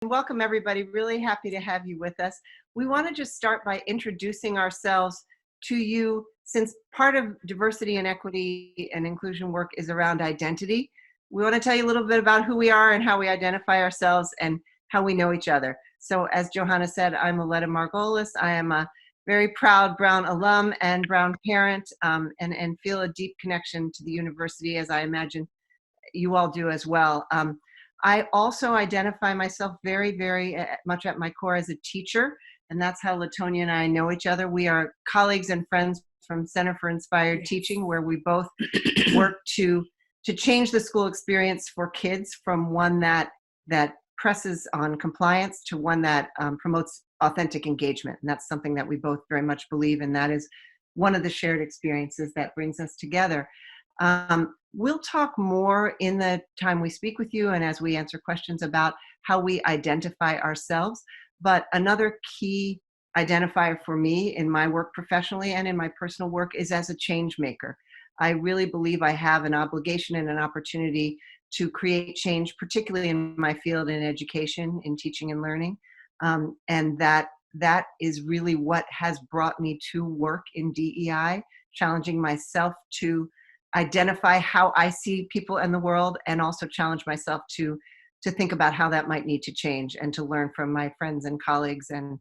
Welcome, everybody. Really happy to have you with us. We want to just start by introducing ourselves to you, since part of diversity and equity and inclusion work is around identity. We want to tell you a little bit about who we are and how we identify ourselves and how we know each other. So as Johanna said, I'm Aleta Margolis. I am a very proud Brown alum and Brown parent, and feel a deep connection to the university, as I imagine you all do as well. I also identify myself very much at my core as a teacher, and that's how LaTonia and I know each other. We are colleagues and friends from Center for Inspired Teaching, where we both work to change the school experience for kids from one that presses on compliance to one that promotes authentic engagement. And that's something that we both very much believe in. That is one of the shared experiences that brings us together. We'll talk more in the time we speak with you and as we answer questions about how we identify ourselves. But another key identifier for me in my work professionally and in my personal work is as a change maker. I really believe I have an obligation and an opportunity to create change, particularly in my field in education, in teaching and learning. And that is really what has brought me to work in DEI, challenging myself to identify how I see people in the world, and also challenge myself to think about how that might need to change, and to learn from my friends and colleagues and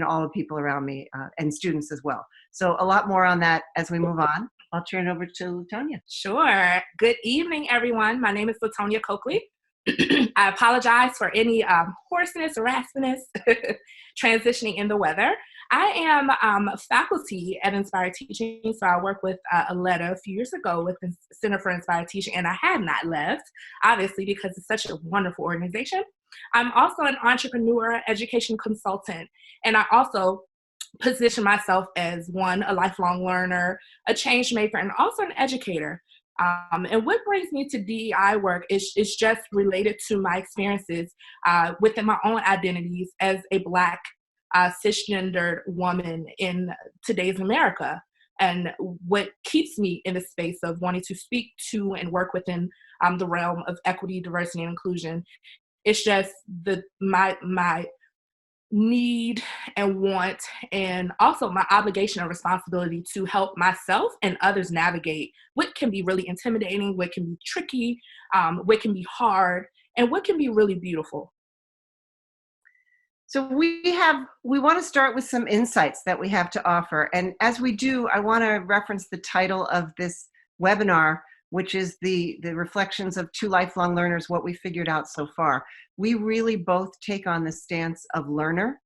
all the people around me, and students as well. So a lot more on that as we move on. I'll turn it over to LaTonia. Sure. Good evening, everyone. My name is LaTonia Cokely. I apologize for any hoarseness or raspiness transitioning in the weather. I am faculty at Inspired Teaching, so I worked with Aleta a few years ago with the Center for Inspired Teaching, and I had not left, obviously, because it's such a wonderful organization. I'm also an entrepreneur, education consultant, and I also position myself as a lifelong learner, a change maker, and also an educator. And what brings me to DEI work is just related to my experiences within my own identities as a Black cisgendered woman in today's America, and what keeps me in the space of wanting to speak to and work within the realm of equity, diversity, and inclusion. It's just my need and want, and also my obligation and responsibility to help myself and others navigate what can be really intimidating, what can be tricky, what can be hard, and what can be really beautiful. So we want to start with some insights that we have to offer. And as we do, I want to reference the title of this webinar, which is the reflections of two lifelong learners, what we figured out so far. We really both take on the stance of learner,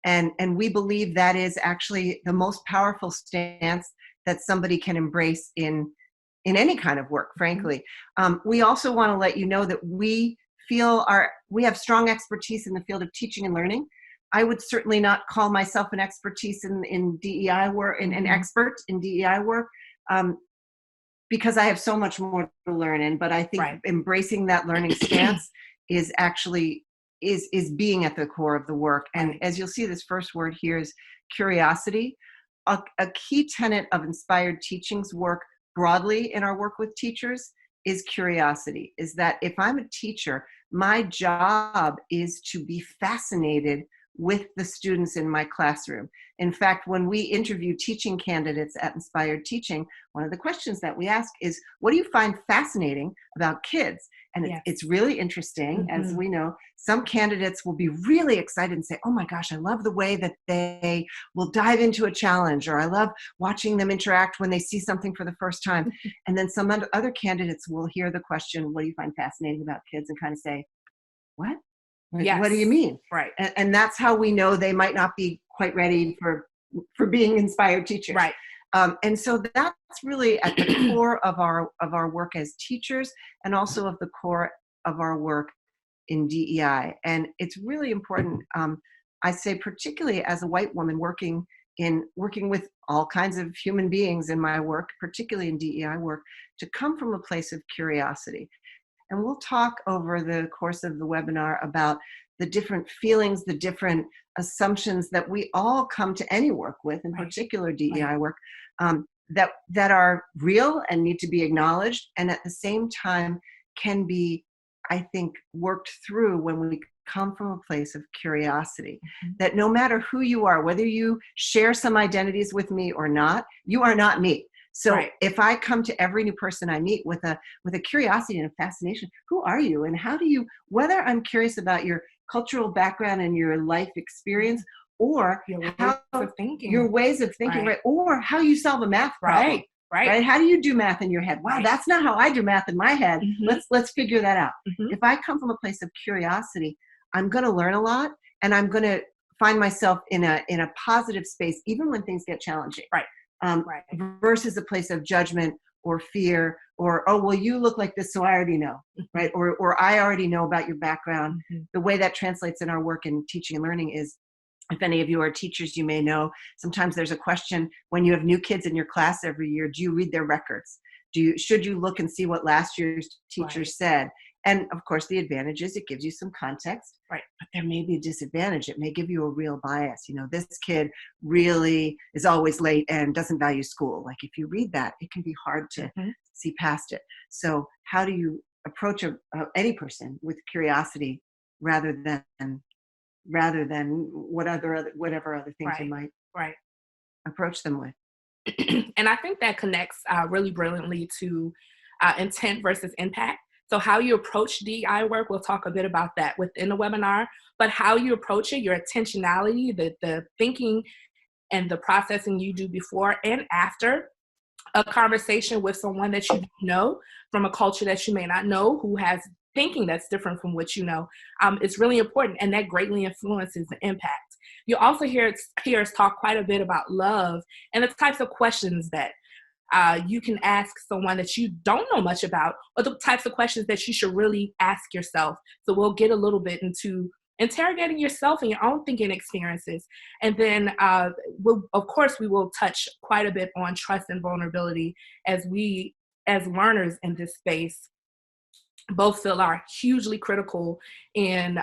and we believe that is actually the most powerful stance that somebody can embrace in any kind of work, frankly. We also want to let you know that we have strong expertise in the field of teaching and learning. I would certainly not call myself an expertise in DEI work, an expert in DEI work, because I have so much more to learn in. But I think embracing that learning stance is actually is being at the core of the work. And as you'll see, this first word here is curiosity. A key tenet of Inspired Teaching's work broadly in our work with teachers is curiosity. Is that if I'm a teacher, my job is to be fascinated with the students in my classroom. In fact, when we interview teaching candidates at Inspired Teaching, one of the questions that we ask is, what do you find fascinating about kids? And it's really interesting. As we know, some candidates will be really excited and say, oh my gosh, I love the way that they will dive into a challenge, or I love watching them interact when they see something for the first time. And then some other candidates will hear the question, what do you find fascinating about kids? And kind of say, what? What do you mean? Right. And that's how we know they might not be quite ready for being inspired teachers. Right. And so that's really at the core of our work as teachers, and also of the core of our work in DEI. And it's really important, I say, particularly as a white woman working with all kinds of human beings in my work, particularly in DEI work, to come from a place of curiosity. And we'll talk over the course of the webinar about the different feelings, the different assumptions that we all come to any work with, in particular DEI work, that are real and need to be acknowledged, and at the same time can be, I think, worked through when we come from a place of curiosity, Mm-hmm. that no matter who you are, whether you share some identities with me or not, you are not me. So Right. if I come to every new person I meet with a curiosity and a fascination, who are you and how do you, whether I'm curious about your cultural background and your life experience, or Your ways how of thinking. your ways of thinking, right? Or how you solve a math problem. Right. How do you do math in your head? Wow, that's not how I do math in my head. Mm-hmm. Let's figure that out. Mm-hmm. If I come from a place of curiosity, I'm going to learn a lot, and I'm going to find myself in a positive space, even when things get challenging. Right. Versus a place of judgment or fear, or, oh, well, you look like this, so I already know, right? Or I already know about your background. Mm-hmm. The way that translates in our work in teaching and learning is, if any of you are teachers, you may know, sometimes there's a question when you have new kids in your class every year, do you read their records? Should you look and see what last year's teacher said? And of course, the advantage is it gives you some context, right? But there may be a disadvantage. It may give you a real bias. This kid really is always late and doesn't value school. Like if you read that, it can be hard to see past it. So how do you approach any person with curiosity rather than whatever other things you might approach them with? And I think that connects really brilliantly to intent versus impact. So how you approach DEI work, we'll talk a bit about that within the webinar, but how you approach it, your intentionality, the thinking and the processing you do before and after a conversation with someone that you know from a culture that you may not know, who has thinking that's different from what you know, it's really important, and that greatly influences the impact. You also hear us talk quite a bit about love and the types of questions that you can ask someone that you don't know much about, or the types of questions that you should really ask yourself. So we'll get a little bit into interrogating yourself and your own thinking experiences. And then, of course, we will touch quite a bit on trust and vulnerability, as we, as learners in this space, both feel are hugely critical in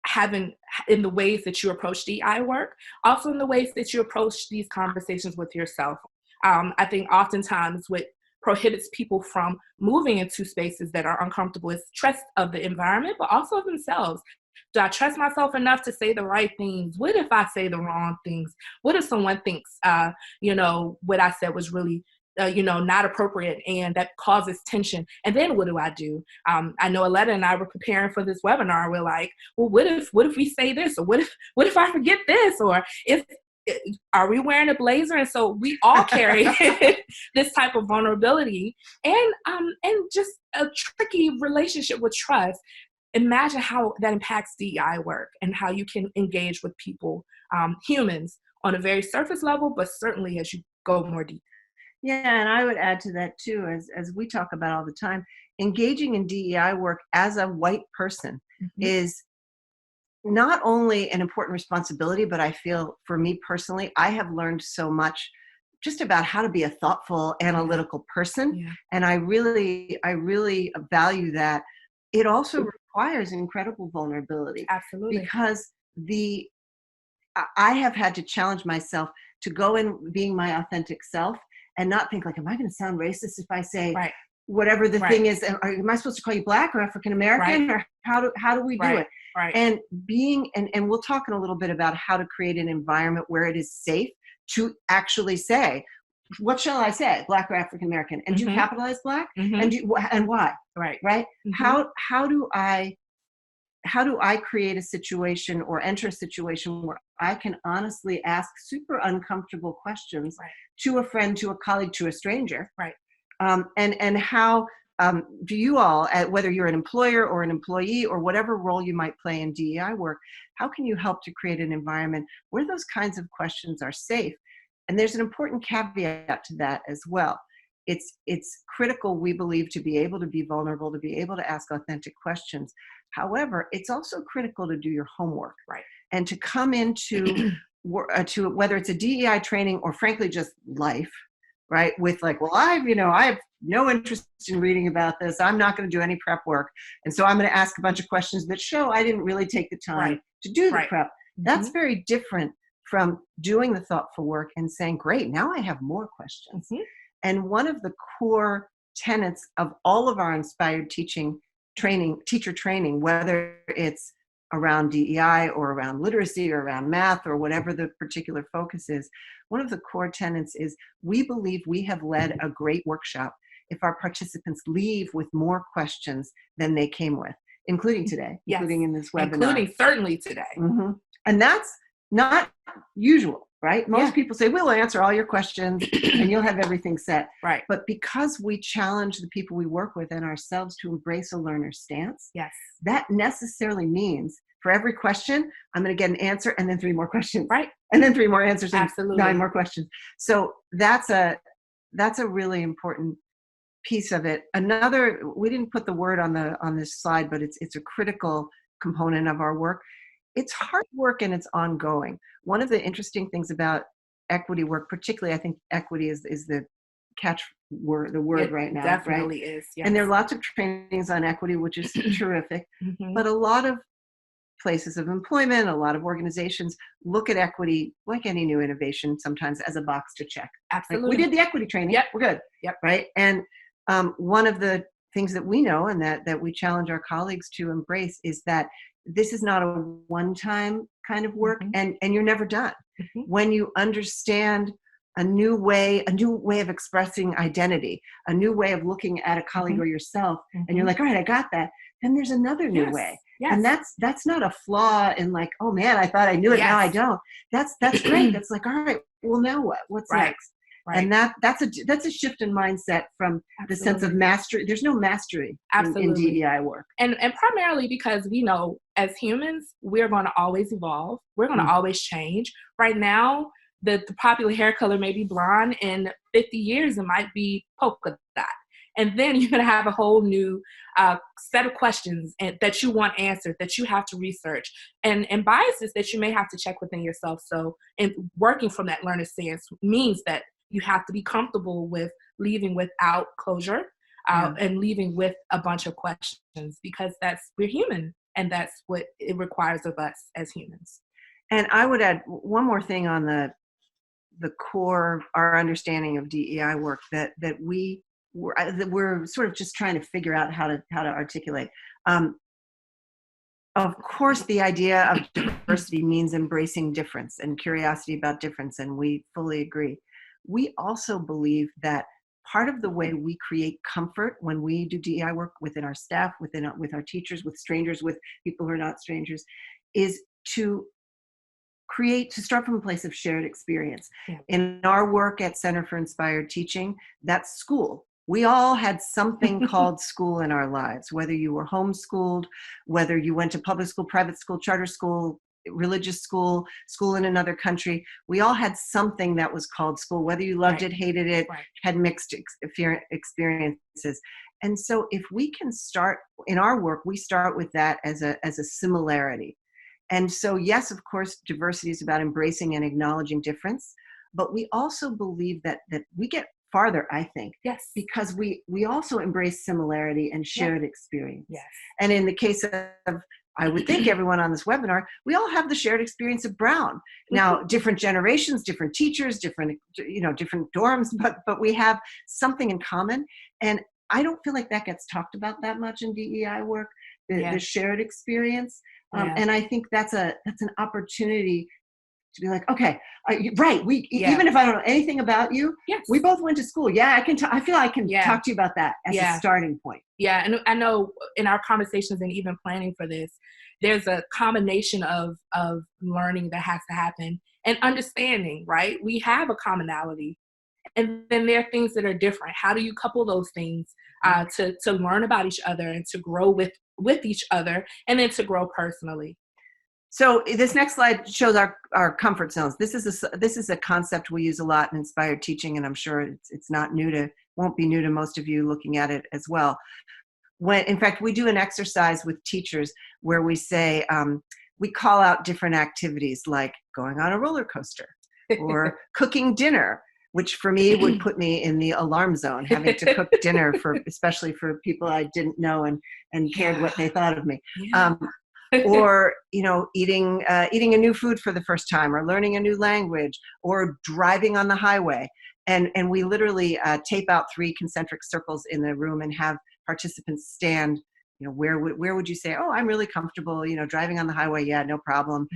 having, in the ways that you approach DI work, also in the ways that you approach these conversations with yourself. I think oftentimes what prohibits people from moving into spaces that are uncomfortable is trust of the environment, but also of themselves. Do I trust myself enough to say the right things? What if I say the wrong things? What if someone thinks, what I said was really, not appropriate, and that causes tension? And then what do I do? I know Aleta and I were preparing for this webinar. We're like, well, what if we say this? Or what if I forget this? Or are we wearing a blazer? And so we all carry this type of vulnerability and just a tricky relationship with trust. Imagine how that impacts DEI work and how you can engage with people, humans, on a very surface level, but certainly as you go more deep. Yeah, and I would add to that too, as we talk about all the time, engaging in DEI work as a white person is not only an important responsibility, but I feel for me personally, I have learned so much just about how to be a thoughtful, analytical person. Yeah. And I really value that. It also requires incredible vulnerability. Absolutely. Because I have had to challenge myself to go in being my authentic self and not think like, am I going to sound racist if I say whatever the thing is? Am I supposed to call you Black or African American? Or how do we do it? Right. And and we'll talk in a little bit about how to create an environment where it is safe to actually say, what shall I say, Black or African American? And do you capitalize Black? And why? Right. How do I create a situation or enter a situation where I can honestly ask super uncomfortable questions to a friend, to a colleague, to a stranger? Right. And how do you all, whether you're an employer or an employee or whatever role you might play in DEI work, how can you help to create an environment where those kinds of questions are safe? And there's an important caveat to that as well. It's critical, we believe, to be able to be vulnerable, to be able to ask authentic questions. However, it's also critical to do your homework, and to come into to whether it's a DEI training or frankly just life, with like, well, I have no interest in reading about this. I'm not going to do any prep work, and so I'm going to ask a bunch of questions that show I didn't really take the time to do the prep. That's very different from doing the thoughtful work and saying, great, now I have more questions. And one of the core tenets of all of our inspired teacher training, whether it's around DEI or around literacy or around math or whatever the particular focus is, one of the core tenets is we believe we have led a great workshop if our participants leave with more questions than they came with, including today, Yes. including in this webinar. Including certainly today. Mm-hmm. And that's not usual, right? Most Yeah. people say, we'll answer all your questions and you'll have everything set. Right. But because we challenge the people we work with and ourselves to embrace a learner stance, Yes. that necessarily means for every question, I'm going to get an answer and then 3 more questions. Right. And then 3 more answers and Absolutely. 9 more questions. So that's a really important piece of it. Another, we didn't put the word on this slide, but it's a critical component of our work. It's hard work and it's ongoing. One of the interesting things about equity work, particularly I think equity is the catch word, the word right now. Definitely right? is. Yes. And there are lots of trainings on equity, which is terrific. Mm-hmm. But a lot of places of employment, a lot of organizations look at equity, like any new innovation, sometimes as a box to check. Absolutely. Like, we did the equity training. Yep. We're good. Yep. Right. And one of the things that we know and that we challenge our colleagues to embrace is that this is not a one-time kind of work, Mm-hmm. and you're never done. Mm-hmm. When you understand a new way of expressing identity, a new way of looking at a colleague Mm-hmm. or yourself, Mm-hmm. and you're like, all right, I got that. Then there's another new way. Yes. And that's not a flaw in like, oh man, I thought I knew it, now I don't. That's great. That's like, all right, well now what? What's Right. next? Right. And that's a shift in mindset from the sense of mastery. There's no mastery in DEI work. And primarily because we know as humans, we're going to always evolve. We're going to always change. Right now, the popular hair color may be blonde. In 50 years, it might be polka dot. And then you're going to have a whole new set of questions that you want answered, that you have to research, and biases that you may have to check within yourself. So, and working from that learner stance means that you have to be comfortable with leaving without closure and leaving with a bunch of questions, because we're human and that's what it requires of us as humans. And I would add one more thing on the core, our understanding of DEI work that we're sort of just trying to figure out how to articulate. Of course, the idea of diversity means embracing difference and curiosity about difference, and we fully agree. We also believe that part of the way we create comfort when we do DEI work within our staff, with our teachers, with strangers, with people who are not strangers, is to start from a place of shared experience. Yeah. In our work at Center for Inspired Teaching, that's school. We all had something called school in our lives, whether you were homeschooled, whether you went to public school, private school, charter school, religious school, school in another country. We all had something that was called school, whether you loved it, hated it, had mixed experiences. And so if we can start in our work, we start with that as a similarity. And so, yes, of course, diversity is about embracing and acknowledging difference, but we also believe that we get farther, I think, because we also embrace similarity and shared experience. Yes. And in the case of, I would think everyone on this webinar, we all have the shared experience of Brown. Now, different generations, different teachers, different dorms, but we have something in common. And I don't feel like that gets talked about that much in DEI work, the shared experience. And I think that's an opportunity to be like, okay, right. Even if I don't know anything about you, we both went to school. Yeah, I feel I can talk to you about that as a starting point. Yeah, and I know in our conversations and even planning for this, there's a combination of learning that has to happen and understanding, right? We have a commonality, and then there are things that are different. How do you couple those things to learn about each other and to grow with each other, and then to grow personally? So this next slide shows our comfort zones. This is a concept we use a lot in inspired teaching, and I'm sure it's won't be new to most of you looking at it as well. In fact, we do an exercise with teachers where we say, we call out different activities like going on a roller coaster or cooking dinner, which for me would put me in the alarm zone, having to cook dinner especially for people I didn't know and cared what they thought of me. Yeah. Or eating a new food for the first time, or learning a new language, or driving on the highway. And we literally tape out 3 concentric circles in the room and have participants stand where would you say, oh, I'm really comfortable, driving on the highway. Yeah, no problem.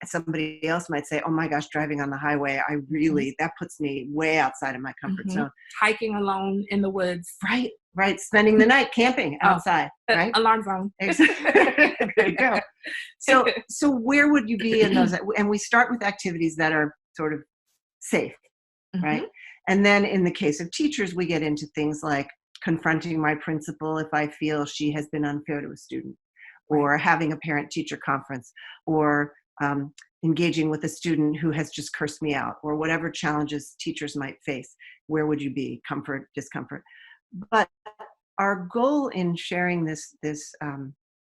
Somebody else might say, oh my gosh, driving on the highway, that puts me way outside of my comfort zone. Hiking alone in the woods. Right. Spending the night camping outside, right? Alarm zone. Exactly. There you go. So where would you be in those? And we start with activities that are sort of safe, right? And then in the case of teachers, we get into things like confronting my principal if I feel she has been unfair to a student, or having a parent-teacher conference, or engaging with a student who has just cursed me out, or whatever challenges teachers might face. Where would you be? Comfort, discomfort. But our goal in sharing this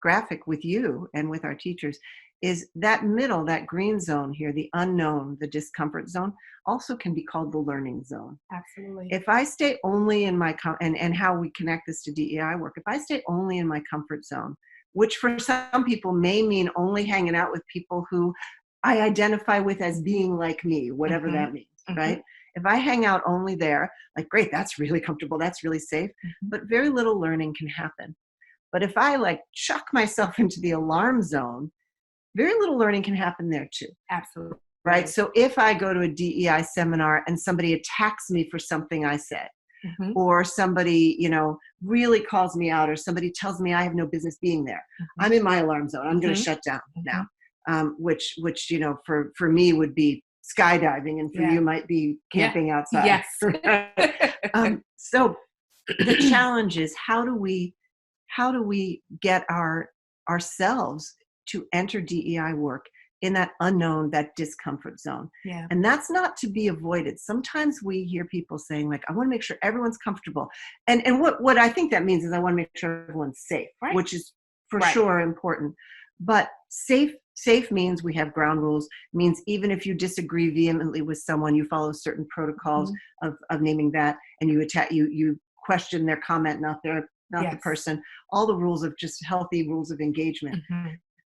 graphic with you and with our teachers is that middle, that green zone here, the unknown, the discomfort zone, also can be called the learning zone. Absolutely. If I stay only in my, and how we connect this to DEI work, if I stay only in my comfort zone, which for some people may mean only hanging out with people who I identify with as being like me, whatever that means, right? If I hang out only there, like, great, that's really comfortable, that's really safe, but very little learning can happen. But if I chuck myself into the alarm zone, very little learning can happen there too. Absolutely. Right? So if I go to a DEI seminar and somebody attacks me for something I said, or somebody, really calls me out, or somebody tells me I have no business being there, I'm in my alarm zone. I'm going to shut down now, which for me would be skydiving, and for you might be camping outside. Yes. So the challenge is how do we get ourselves to enter DEI work in that unknown, that discomfort zone. Yeah. And that's not to be avoided. Sometimes we hear people saying, I want to make sure everyone's comfortable. And what I think that means is I want to make sure everyone's safe, which is for sure important. But safe means we have ground rules, means even if you disagree vehemently with someone, you follow certain protocols of naming that, and you question their comment, not the person, all the rules of just healthy rules of engagement.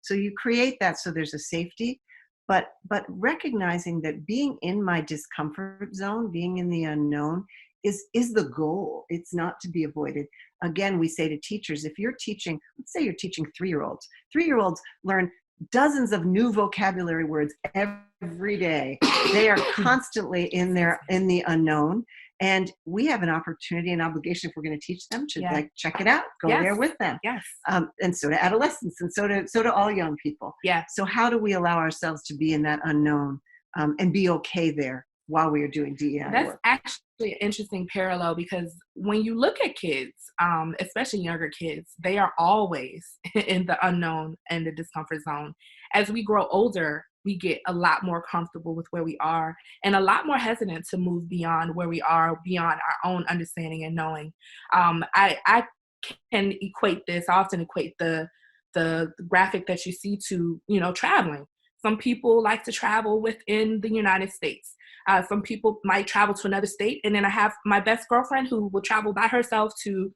So you create that so there's a safety, but recognizing that being in my discomfort zone, being in the unknown is the goal. It's not to be avoided. Again, we say to teachers, if you're teaching, let's say you're teaching 3-year-olds. 3-year-olds learn dozens of new vocabulary words every day. They are constantly in the unknown. And we have an opportunity and obligation if we're going to teach them to check it out, go there with them. Yes. And so to adolescents, and so to all young people. Yeah. So how do we allow ourselves to be in that unknown and be okay there while we are doing DEI That's work? actually an interesting parallel, because when you look at kids, especially younger kids, they are always in the unknown and the discomfort zone. As we grow older, we get a lot more comfortable with where we are and a lot more hesitant to move beyond where we are, beyond our own understanding and knowing. I can equate this, I often equate the graphic that you see to, traveling. Some people like to travel within the United States. Some people might travel to another state. And then I have my best girlfriend who will travel by herself to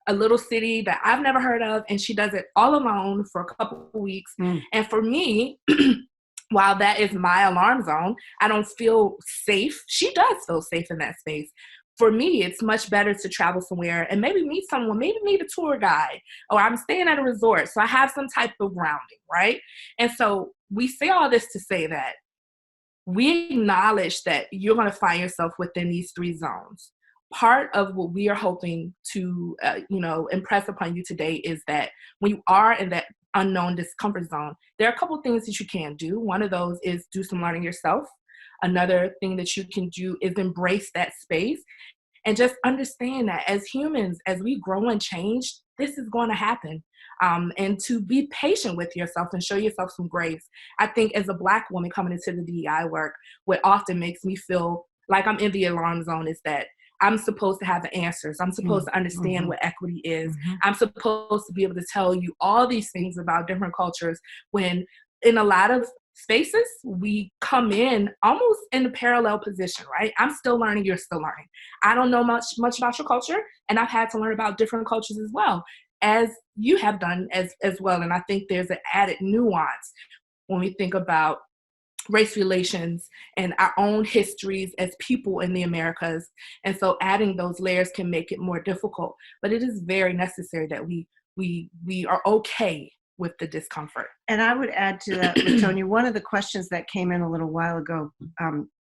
a little city that I've never heard of. And she does it all alone for a couple of weeks. And for me, while that is my alarm zone, I don't feel safe. She does feel safe in that space. For me, it's much better to travel somewhere and maybe meet someone, maybe meet a tour guide, or I'm staying at a resort, so I have some type of grounding, right? And so we say all this to say that we acknowledge that you're going to find yourself within these 3 zones. Part of what we are hoping to, impress upon you today is that when you are in that unknown discomfort zone, there are a couple of things that you can do. One of those is do some learning yourself. Another thing that you can do is embrace that space and just understand that as humans, as we grow and change, this is going to happen. And to be patient with yourself and show yourself some grace. I think as a Black woman coming into the DEI work, what often makes me feel like I'm in the alarm zone is that I'm supposed to have the answers. I'm supposed to understand what equity is. I'm supposed to be able to tell you all these things about different cultures, when in a lot of spaces, we come in almost in a parallel position, right? I'm still learning, you're still learning. I don't know much about your culture, and I've had to learn about different cultures as well, as you have done as well. And I think there's an added nuance when we think about race relations and our own histories as people in the Americas. And so adding those layers can make it more difficult, but it is very necessary that we we are okay with the discomfort. And I would add to that, LaTonia, one of the questions that came in a little while ago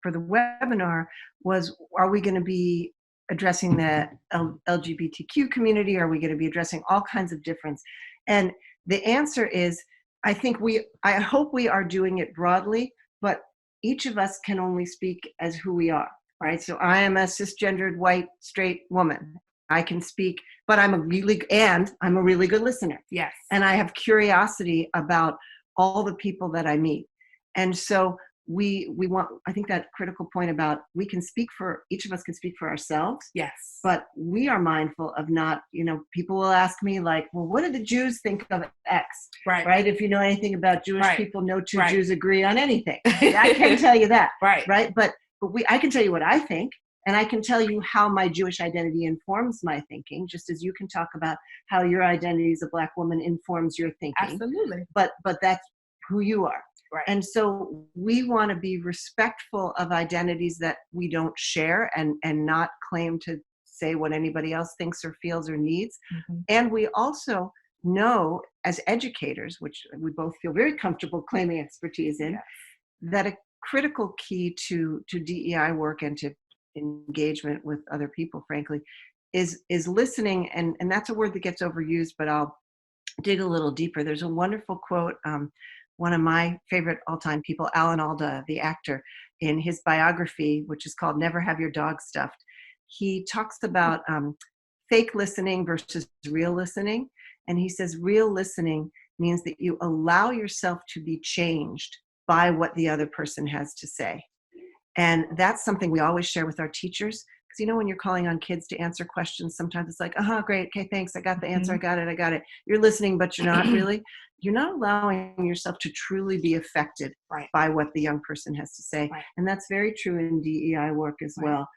for the webinar was, are we going to be addressing the LGBTQ community? Are we going to be addressing all kinds of difference? And the answer is, I hope we are doing it broadly, but each of us can only speak as who we are, right? So I am a cisgendered, white, straight woman. I can speak, but I'm a really good listener. Yes. And I have curiosity about all the people that I meet. And so we want, I think that critical point about each of us can speak for ourselves. Yes. But we are mindful of not, people will ask me like, well, what do the Jews think of X? Right? If you know anything about Jewish people, no two Jews agree on anything. I can tell you that. Right? But I can tell you what I think. And I can tell you how my Jewish identity informs my thinking, just as you can talk about how your identity as a Black woman informs your thinking. Absolutely. But that's who you are. Right. And so we want to be respectful of identities that we don't share and not claim to say what anybody else thinks or feels or needs. Mm-hmm. And we also know as educators, which we both feel very comfortable claiming expertise in, that a critical key to DEI work and to engagement with other people, frankly, is listening. And that's a word that gets overused, but I'll dig a little deeper. There's a wonderful quote, one of my favorite all-time people, Alan Alda, the actor, in his biography, which is called Never Have Your Dog Stuffed. He talks about fake listening versus real listening. And he says real listening means that you allow yourself to be changed by what the other person has to say. And that's something we always share with our teachers. Because when you're calling on kids to answer questions, sometimes it's like, great, okay, thanks, I got the answer, Mm-hmm. I got it. You're listening, but you're not really. You're not allowing yourself to truly be affected by what the young person has to say. Right. And that's very true in DEI work as well.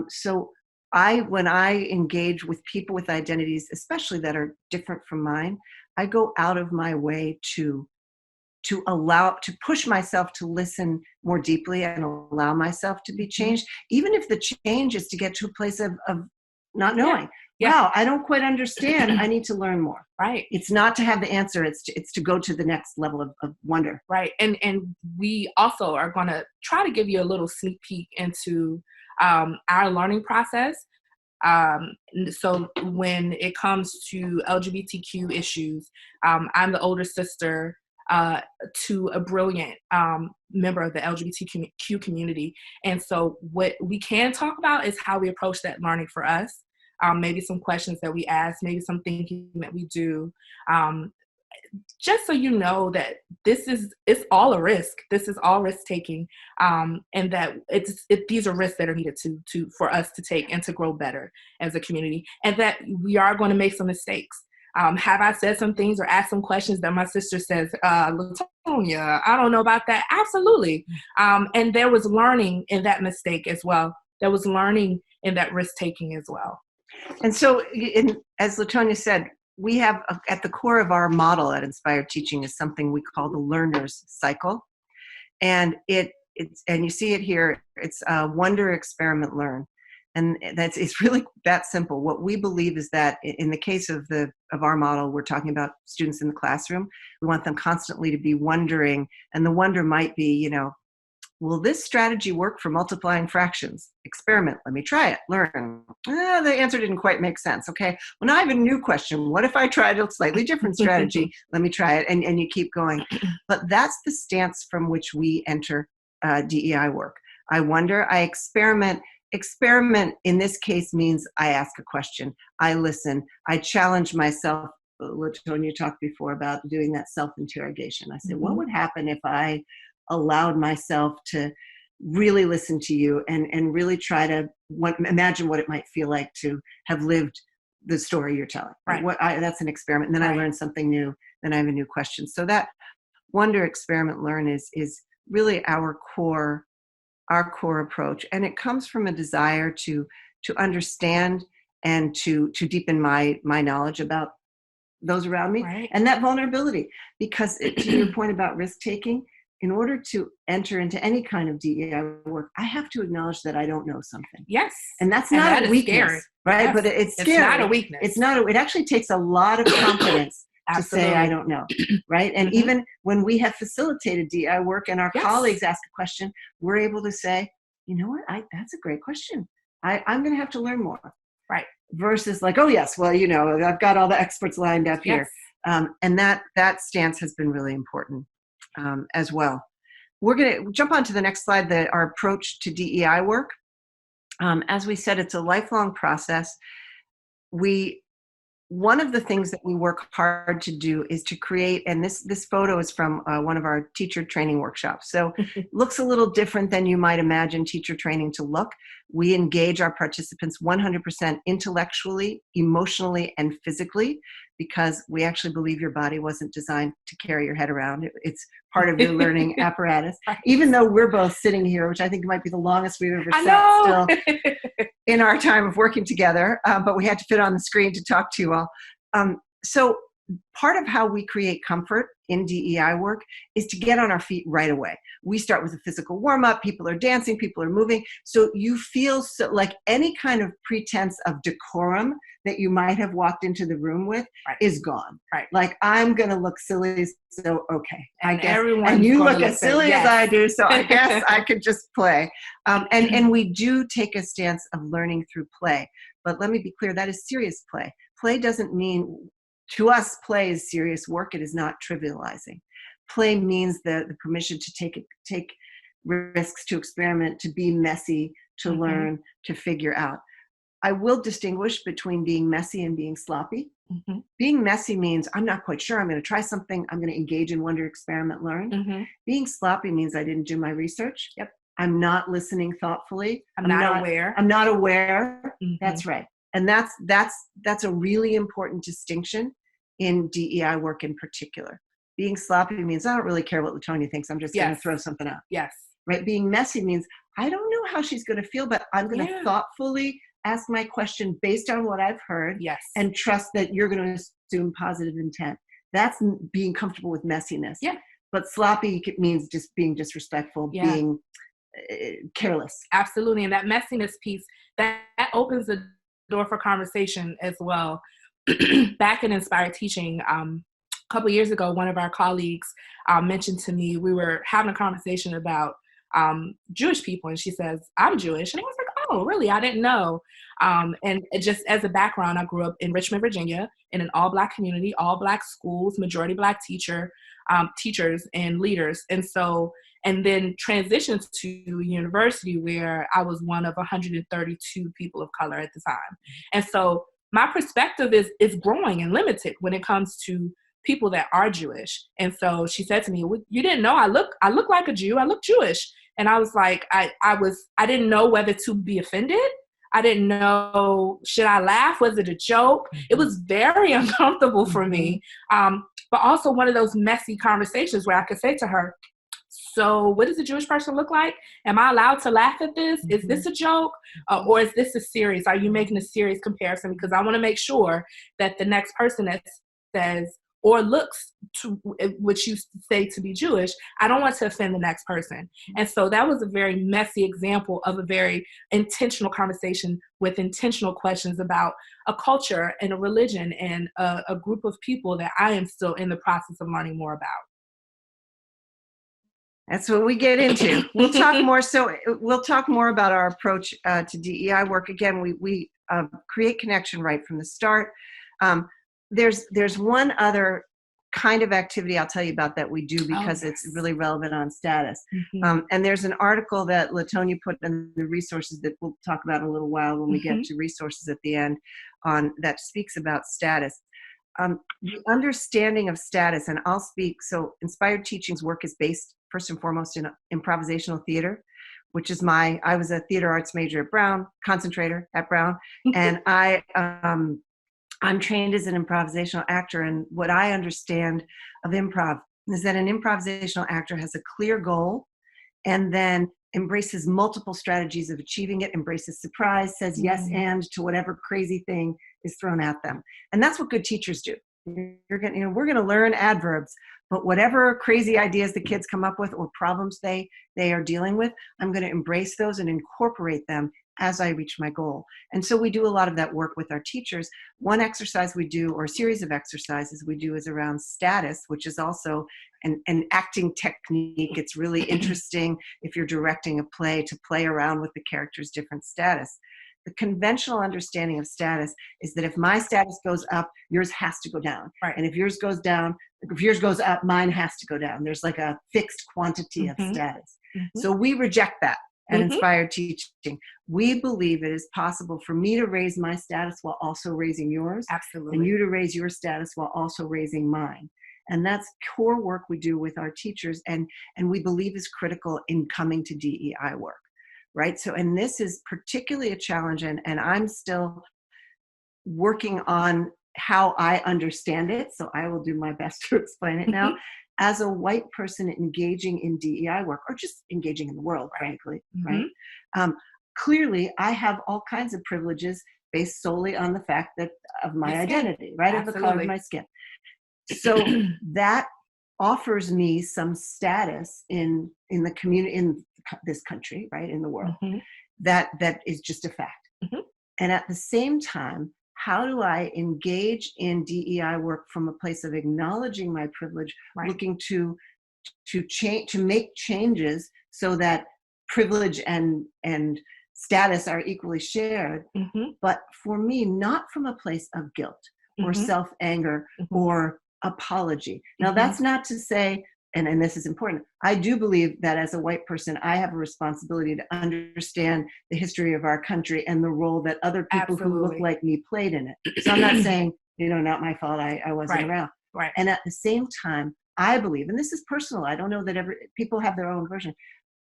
So when I engage with people with identities, especially that are different from mine, I go out of my way to push myself to listen more deeply and allow myself to be changed, even if the change is to get to a place of not knowing. Yeah. Wow, I don't quite understand. I need to learn more. Right. It's not to have the answer. It's to go to the next level of wonder. Right. And we also are going to try to give you a little sneak peek into our learning process. So when it comes to LGBTQ issues, I'm the older sister to a brilliant member of the LGBTQ community. And so what we can talk about is how we approach that learning for us, maybe some questions that we ask, maybe some thinking that we do, just so you know that it's all a risk. This is all risk taking, and that these are risks that are needed for us to take and to grow better as a community, and that we are going to make some mistakes. Have I said some things or asked some questions that my sister says, LaTonia, I don't know about that? Absolutely. And there was learning in that mistake as well. There was learning in that risk-taking as well. And so, as LaTonia said, we have at the core of our model at Inspired Teaching is something we call the learner's cycle. And and you see it here, it's wonder, experiment, learn. And it's really that simple. What we believe is that in the case of our model, we're talking about students in the classroom. We want them constantly to be wondering, and the wonder might be, will this strategy work for multiplying fractions? Experiment. Let me try it. Learn. The answer didn't quite make sense. Okay. Well, now I have a new question. What if I tried a slightly different strategy? Let me try it. And you keep going. But that's the stance from which we enter DEI work. I wonder. I experiment. Experiment in this case means I ask a question, I listen, I challenge myself. LaTonia talked before about doing that self-interrogation. I said, what would happen if I allowed myself to really listen to you and really try to imagine what it might feel like to have lived the story you're telling. Right. That's an experiment. And then I learned something new. Then I have a new question. So that wonder, experiment, learn is really our core approach. And it comes from a desire to understand and to deepen my knowledge about those around me. Right. And that vulnerability, because to your point about risk taking, in order to enter into any kind of DEI work, I have to acknowledge that I don't know something. Yes. And that's not that a weakness, scary. right? Yes. But it's scary. It's not a weakness. It actually takes a lot of confidence to say, I don't know, right? And even when we have facilitated DEI work and our colleagues ask a question, we're able to say, you know what, that's a great question. I'm going to have to learn more. Right. Versus like, oh yes, well, I've got all the experts lined up here. And that stance has been really important as well. We're going to jump on to the next slide, our approach to DEI work. As we said, it's a lifelong process. One of the things that we work hard to do is to create, and this photo is from one of our teacher training workshops. So it looks a little different than you might imagine teacher training to look. We engage our participants 100% intellectually, emotionally, and physically, because we actually believe your body wasn't designed to carry your head around. It's part of your learning apparatus. Right. Even though we're both sitting here, which I think might be the longest we've ever sat still in our time of working together, but we had to fit on the screen to talk to you all. So part of how we create comfort in DEI work is to get on our feet right away. We start with a physical warm-up. People are dancing, people are moving. So you feel like any kind of pretense of decorum that you might have walked into the room with is gone. Right. Like, I'm going to look silly, so okay. And I guess. And you look as silly as I do, so I guess I could just play. And we do take a stance of learning through play. But let me be clear, that is serious play. Play doesn't mean, to us, play is serious work. It is not trivializing. Play means the permission to take risks, to experiment, to be messy, to learn, to figure out. I will distinguish between being messy and being sloppy. Being messy means I'm not quite sure. I'm going to try something. I'm going to engage in wonder, experiment, learn. Being sloppy means I didn't do my research. I'm not listening thoughtfully. I'm not aware. I'm not aware. That's right. And that's a really important distinction in DEI work in particular. Being sloppy means I don't really care what LaTonia thinks. I'm just going to throw something out. Right. Being messy means I don't know how she's going to feel, but I'm going to thoughtfully ask my question based on what I've heard and trust that you're going to assume positive intent. That's being comfortable with messiness. But sloppy means just being disrespectful, being careless. Absolutely. And that messiness piece, that opens the door for conversation as well. Back in Inspired Teaching, a couple of years ago, one of our colleagues mentioned to me, we were having a conversation about Jewish people, and she says, I'm Jewish. And I was like, oh, really? I didn't know. And just as a background, I grew up in Richmond, Virginia, in an all-Black community, all Black schools, majority Black teachers and leaders. And then transitioned to university where I was one of 132 people of color at the time. And so my perspective is growing and limited when it comes to people that are Jewish. And so she said to me, well, you didn't know I look like a Jew. I look Jewish. And I was like, I didn't know whether to be offended. I didn't know, should I laugh? Was it a joke? It was very uncomfortable for me. But also one of those messy conversations where I could say to her, so what does a Jewish person look like? Am I allowed to laugh at this? Is this a joke? Or is this a serious? Are you making a serious comparison? Because I want to make sure that the next person that says or looks to what you say to be Jewish, I don't want to offend the next person. And so that was a very messy example of a very intentional conversation with intentional questions about a culture and a religion and a group of people that I am still in the process of learning more about. That's what we get into. We'll talk more. So we'll talk more about our approach to DEI work. Again, we create connection right from the start. There's one other kind of activity I'll tell you about that we do because it's really relevant on status. And there's an article that LaTonia put in the resources that we'll talk about in a little while when we get to resources at the end that speaks about status. The understanding of status, and I'll speak, so Inspired Teaching's work is based first and foremost in improvisational theater, which is I was a theater arts major at Brown, concentrator at Brown, and I'm trained as an improvisational actor, and what I understand of improv is that an improvisational actor has a clear goal and then embraces multiple strategies of achieving it, embraces surprise, says yes and to whatever crazy thing is thrown at them. And that's what good teachers do. We're going to learn adverbs, But whatever crazy ideas the kids come up with or problems they are dealing with, I'm going to embrace those and incorporate them as I reach my goal. And so we do a lot of that work with our teachers. One exercise we do, or a series of exercises we do, is around status, which is also an acting technique. It's really interesting if you're directing a play to play around with the character's different status. The conventional understanding of status is that if my status goes up, yours has to go down. Right. And if yours goes down, if yours goes up, mine has to go down. There's like a fixed quantity of status. So we reject that at Inspired Teaching. We believe it is possible for me to raise my status while also raising yours. Absolutely. And you to raise your status while also raising mine. And that's core work we do with our teachers, and we believe is critical in coming to DEI work, right? So, and this is particularly a challenge, and I'm still working on how I understand it, so I will do my best to explain it now. As a white person engaging in DEI work, or just engaging in the world, frankly, right? Clearly, I have all kinds of privileges based solely on the fact that of my identity, right? Of the color of my skin. So that offers me some status in the community, in this country, right, in the world, that is just a fact. And at the same time, how do I engage in DEI work from a place of acknowledging my privilege, looking to change, to make changes so that privilege and status are equally shared, but for me, not from a place of guilt or self-anger or apology. Now, that's not to say, and this is important, I do believe that as a white person, I have a responsibility to understand the history of our country and the role that other people who look like me played in it. So I'm not saying, not my fault, I wasn't around. And at the same time, I believe, and this is personal, I don't know that people have their own version.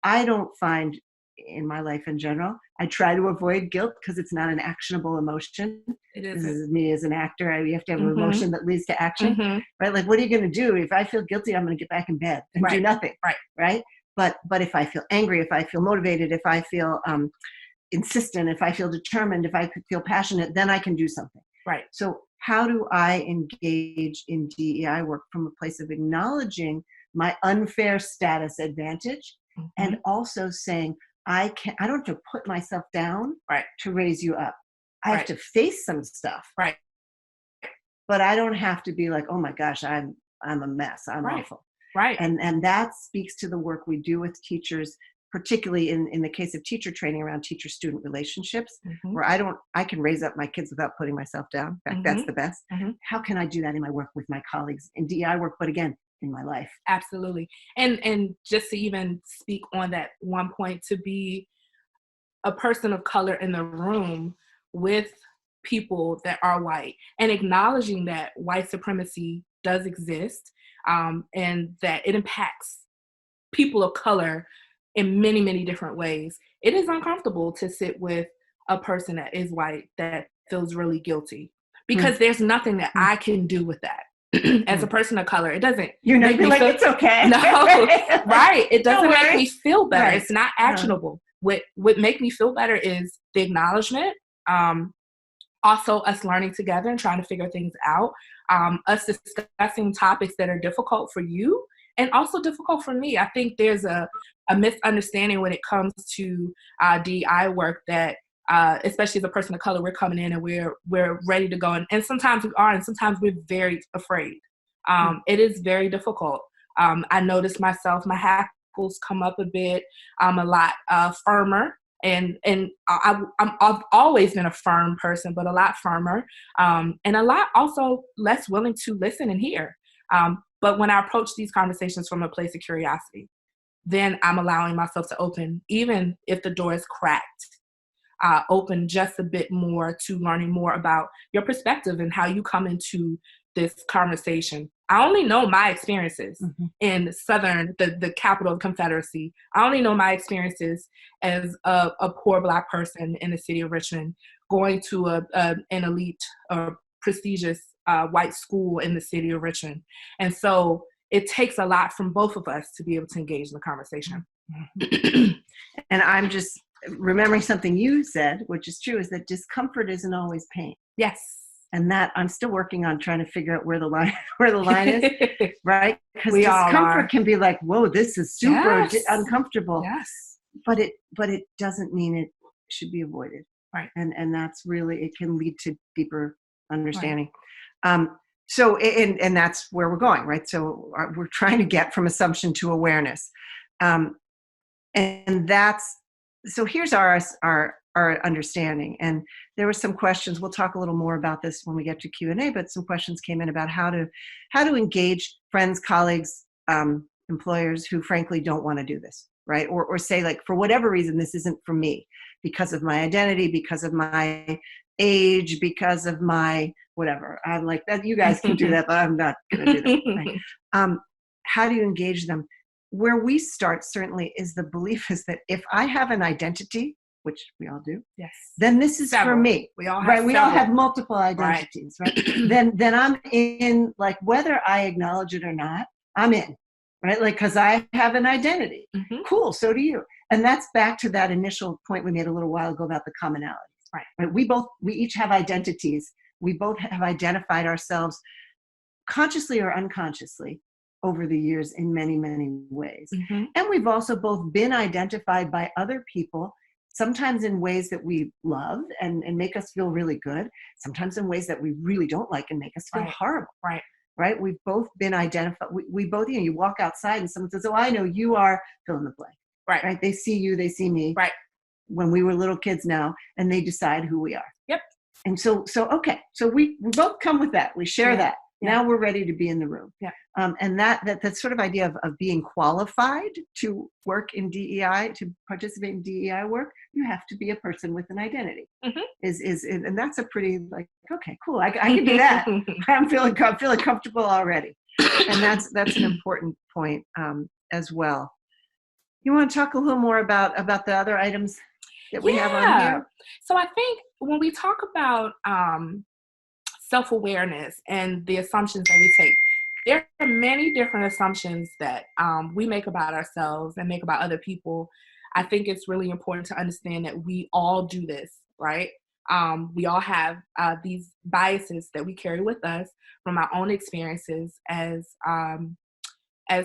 I don't find in my life in general, I try to avoid guilt because it's not an actionable emotion. This is me as an actor. You have to have an emotion that leads to action, right? Like, what are you going to do? If I feel guilty, I'm going to get back in bed and do nothing, right? But if I feel angry, if I feel motivated, if I feel insistent, if I feel determined, if I feel passionate, then I can do something. Right. So how do I engage in DEI work from a place of acknowledging my unfair status advantage and also saying, I don't have to put myself down to raise you up. I have to face some stuff. But I don't have to be like, oh my gosh, I'm a mess. I'm awful. And that speaks to the work we do with teachers, particularly in the case of teacher training around teacher-student relationships, where I can raise up my kids without putting myself down. In fact, that's the best. How can I do that in my work with my colleagues in DEI work, but again, in my life? Absolutely. And just to even speak on that one point, to be a person of color in the room with people that are white and acknowledging that white supremacy does exist, and that it impacts people of color in many, many different ways. It is uncomfortable to sit with a person that is white that feels really guilty, because there's nothing that I can do with that. As a person of color, it doesn't. You're not like, it's okay. No, right. It doesn't make me feel better. It's not actionable. What make me feel better is the acknowledgement. Also, us learning together and trying to figure things out. Us discussing topics that are difficult for you and also difficult for me. I think there's a misunderstanding when it comes to DEI work that, especially as a person of color, we're coming in and we're ready to go. And sometimes we are, and sometimes we're very afraid. It is very difficult. I noticed myself, my hackles come up a bit. I'm a lot firmer. And I've always been a firm person, but a lot firmer. And a lot also less willing to listen and hear. But when I approach these conversations from a place of curiosity, then I'm allowing myself to open, even if the door is cracked. Open just a bit more to learning more about your perspective and how you come into this conversation. I only know my experiences in Southern, the capital of the Confederacy. I only know my experiences as a poor Black person in the city of Richmond, going to an elite or prestigious white school in the city of Richmond. And so it takes a lot from both of us to be able to engage in the conversation. And I'm just remembering something you said, which is true, is that discomfort isn't always pain. Yes. And that I'm still working on trying to figure out where the line is, right? Because We all are. discomfort can be like, whoa, this is super uncomfortable. Yes. But it doesn't mean it should be avoided. Right. And that's really, it can lead to deeper understanding. Right. So, and that's where we're going, right? So we're trying to get from assumption to awareness. And so here's our understanding. And there were some questions. We'll talk a little more about this when we get to Q&A, but some questions came in about how to engage friends, colleagues, employers who frankly don't want to do this, right? Or say, like, for whatever reason, this isn't for me because of my identity, because of my age, because of my whatever. I'm like, that you guys can do that, but I'm not going to do that. Right? How do you engage them? Where we start certainly is the belief is that if I have an identity, which we all do, yes, then this is for me. We all have right. We all have multiple identities, right? Then I'm in, like, whether I acknowledge it or not, I'm in, right? Like, because I have an identity. Mm-hmm. Cool. So do you. And that's back to that initial point we made a little while ago about the commonalities. Right. We each have identities. We both have identified ourselves consciously or unconsciously over the years in many, many ways. Mm-hmm. And we've also both been identified by other people, sometimes in ways that we love and make us feel really good, sometimes in ways that we really don't like and make us feel horrible. Right? We've both been identified. We both, you walk outside and someone says, oh, I know you are fill in the blank. Right? They see you, they see me. Right. When we were little kids now, and they decide who we are. Yep. And so okay. So we both come with that. We share that. Yeah. Now we're ready to be in the room. Yeah. And that sort of idea of being qualified to work in DEI, to participate in DEI work, you have to be a person with an identity. Mm-hmm. And that's a pretty, like, okay, cool. I can do that. I'm feeling comfortable already. And that's an important point as well. You want to talk a little more about the other items that we have on here? So I think when we talk about self-awareness and the assumptions that we take, there are many different assumptions that we make about ourselves and make about other people. I think it's really important to understand that we all do this, right? We all have these biases that we carry with us from our own experiences as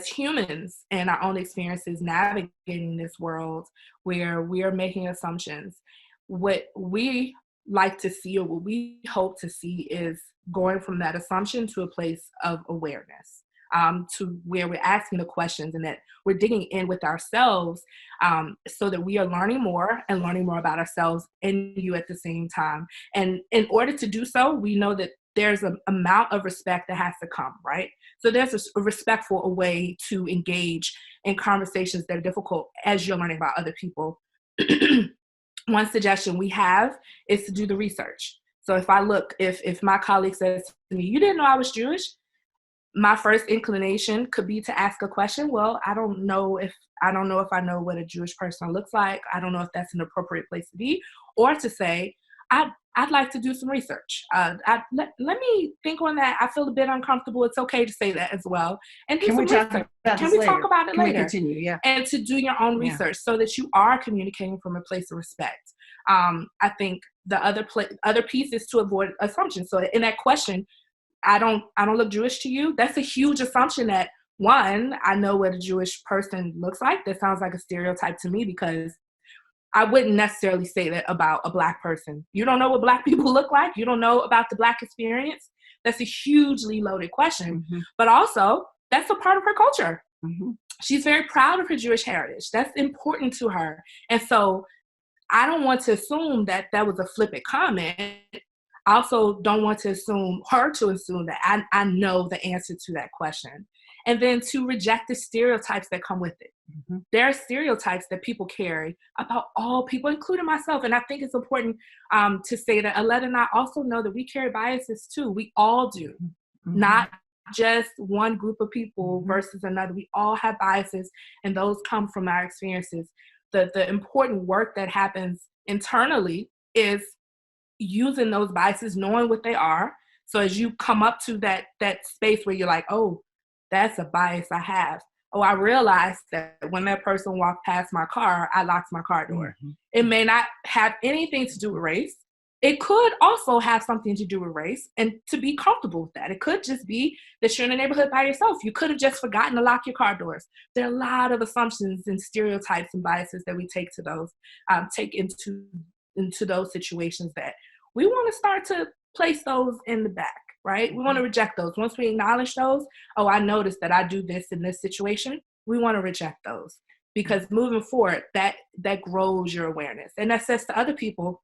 humans and our own experiences navigating this world where we are making assumptions. What we like to see, or what we hope to see, is going from that assumption to a place of awareness, to where we're asking the questions and that we're digging in with ourselves, so that we are learning more about ourselves and you at the same time. And in order to do so, we know that there's an amount of respect that has to come, right? So there's a respectful way to engage in conversations that are difficult as you're learning about other people. One suggestion we have is to do the research. So if my colleague says to me, you didn't know I was Jewish, my first inclination could be to ask a question. Well, I don't know if I know what a Jewish person looks like. I don't know if that's an appropriate place to be. Or to say, I'd like to do some research. Let me think on that. I feel a bit uncomfortable. It's okay to say that as well. And do some research. Can we talk about it later? Can we continue? Yeah. And to do your own research so that you are communicating from a place of respect. I think the other piece is to avoid assumptions. So in that question, I don't look Jewish to you. That's a huge assumption that, one, I know what a Jewish person looks like. That sounds like a stereotype to me, because I wouldn't necessarily say that about a Black person. You don't know what Black people look like. You don't know about the Black experience. That's a hugely loaded question. Mm-hmm. But also, that's a part of her culture. Mm-hmm. She's very proud of her Jewish heritage. That's important to her. And so I don't want to assume that was a flippant comment. I also don't want to assume that I know the answer to that question. And then to reject the stereotypes that come with it. Mm-hmm. There are stereotypes that people carry about all people, including myself. And I think it's important to say that Aleta and I also know that we carry biases too. We all do. Mm-hmm. Not just one group of people mm-hmm. versus another. We all have biases, and those come from our experiences. The important work that happens internally is using those biases, knowing what they are. So as you come up to that space where you're like, oh, that's a bias I have. Oh, I realized that when that person walked past my car, I locked my car door. Mm-hmm. It may not have anything to do with race. It could also have something to do with race, and to be comfortable with that. It could just be that you're in a neighborhood by yourself. You could have just forgotten to lock your car doors. There are a lot of assumptions and stereotypes and biases that we take to those, take into those situations that we want to start to place those in the back, right? We want to reject those. Once we acknowledge those, oh, I noticed that I do this in this situation, we want to reject those, because moving forward, that grows your awareness. And that says to other people,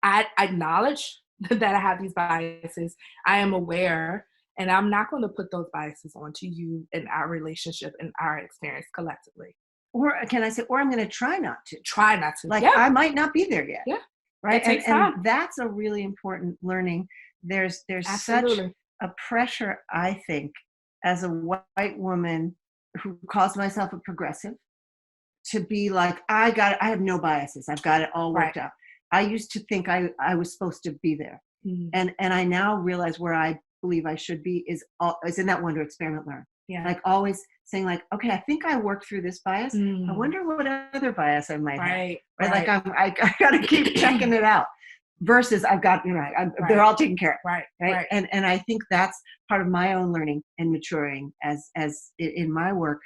I acknowledge that I have these biases. I am aware, and I'm not going to put those biases onto you in our relationship and our experience collectively. Or can I say, or I'm going to try not to. Try not to. Like, yeah. I might not be there yet. Yeah. Right. And that's a really important learning. There's Absolutely. such a pressure, I think, as a white woman who calls myself a progressive, to be like, I have no biases. I've got it all worked out. I used to think I was supposed to be there. Mm-hmm. And I now realize where I believe I should be is in that wonder, experiment, learn. Yeah. Like always saying like, okay, I think I worked through this bias. I wonder what other bias I might have. Right. Like I got to keep checking it out. Versus I've got, they're all taken care of. Right. And I think that's part of my own learning and maturing as in my work.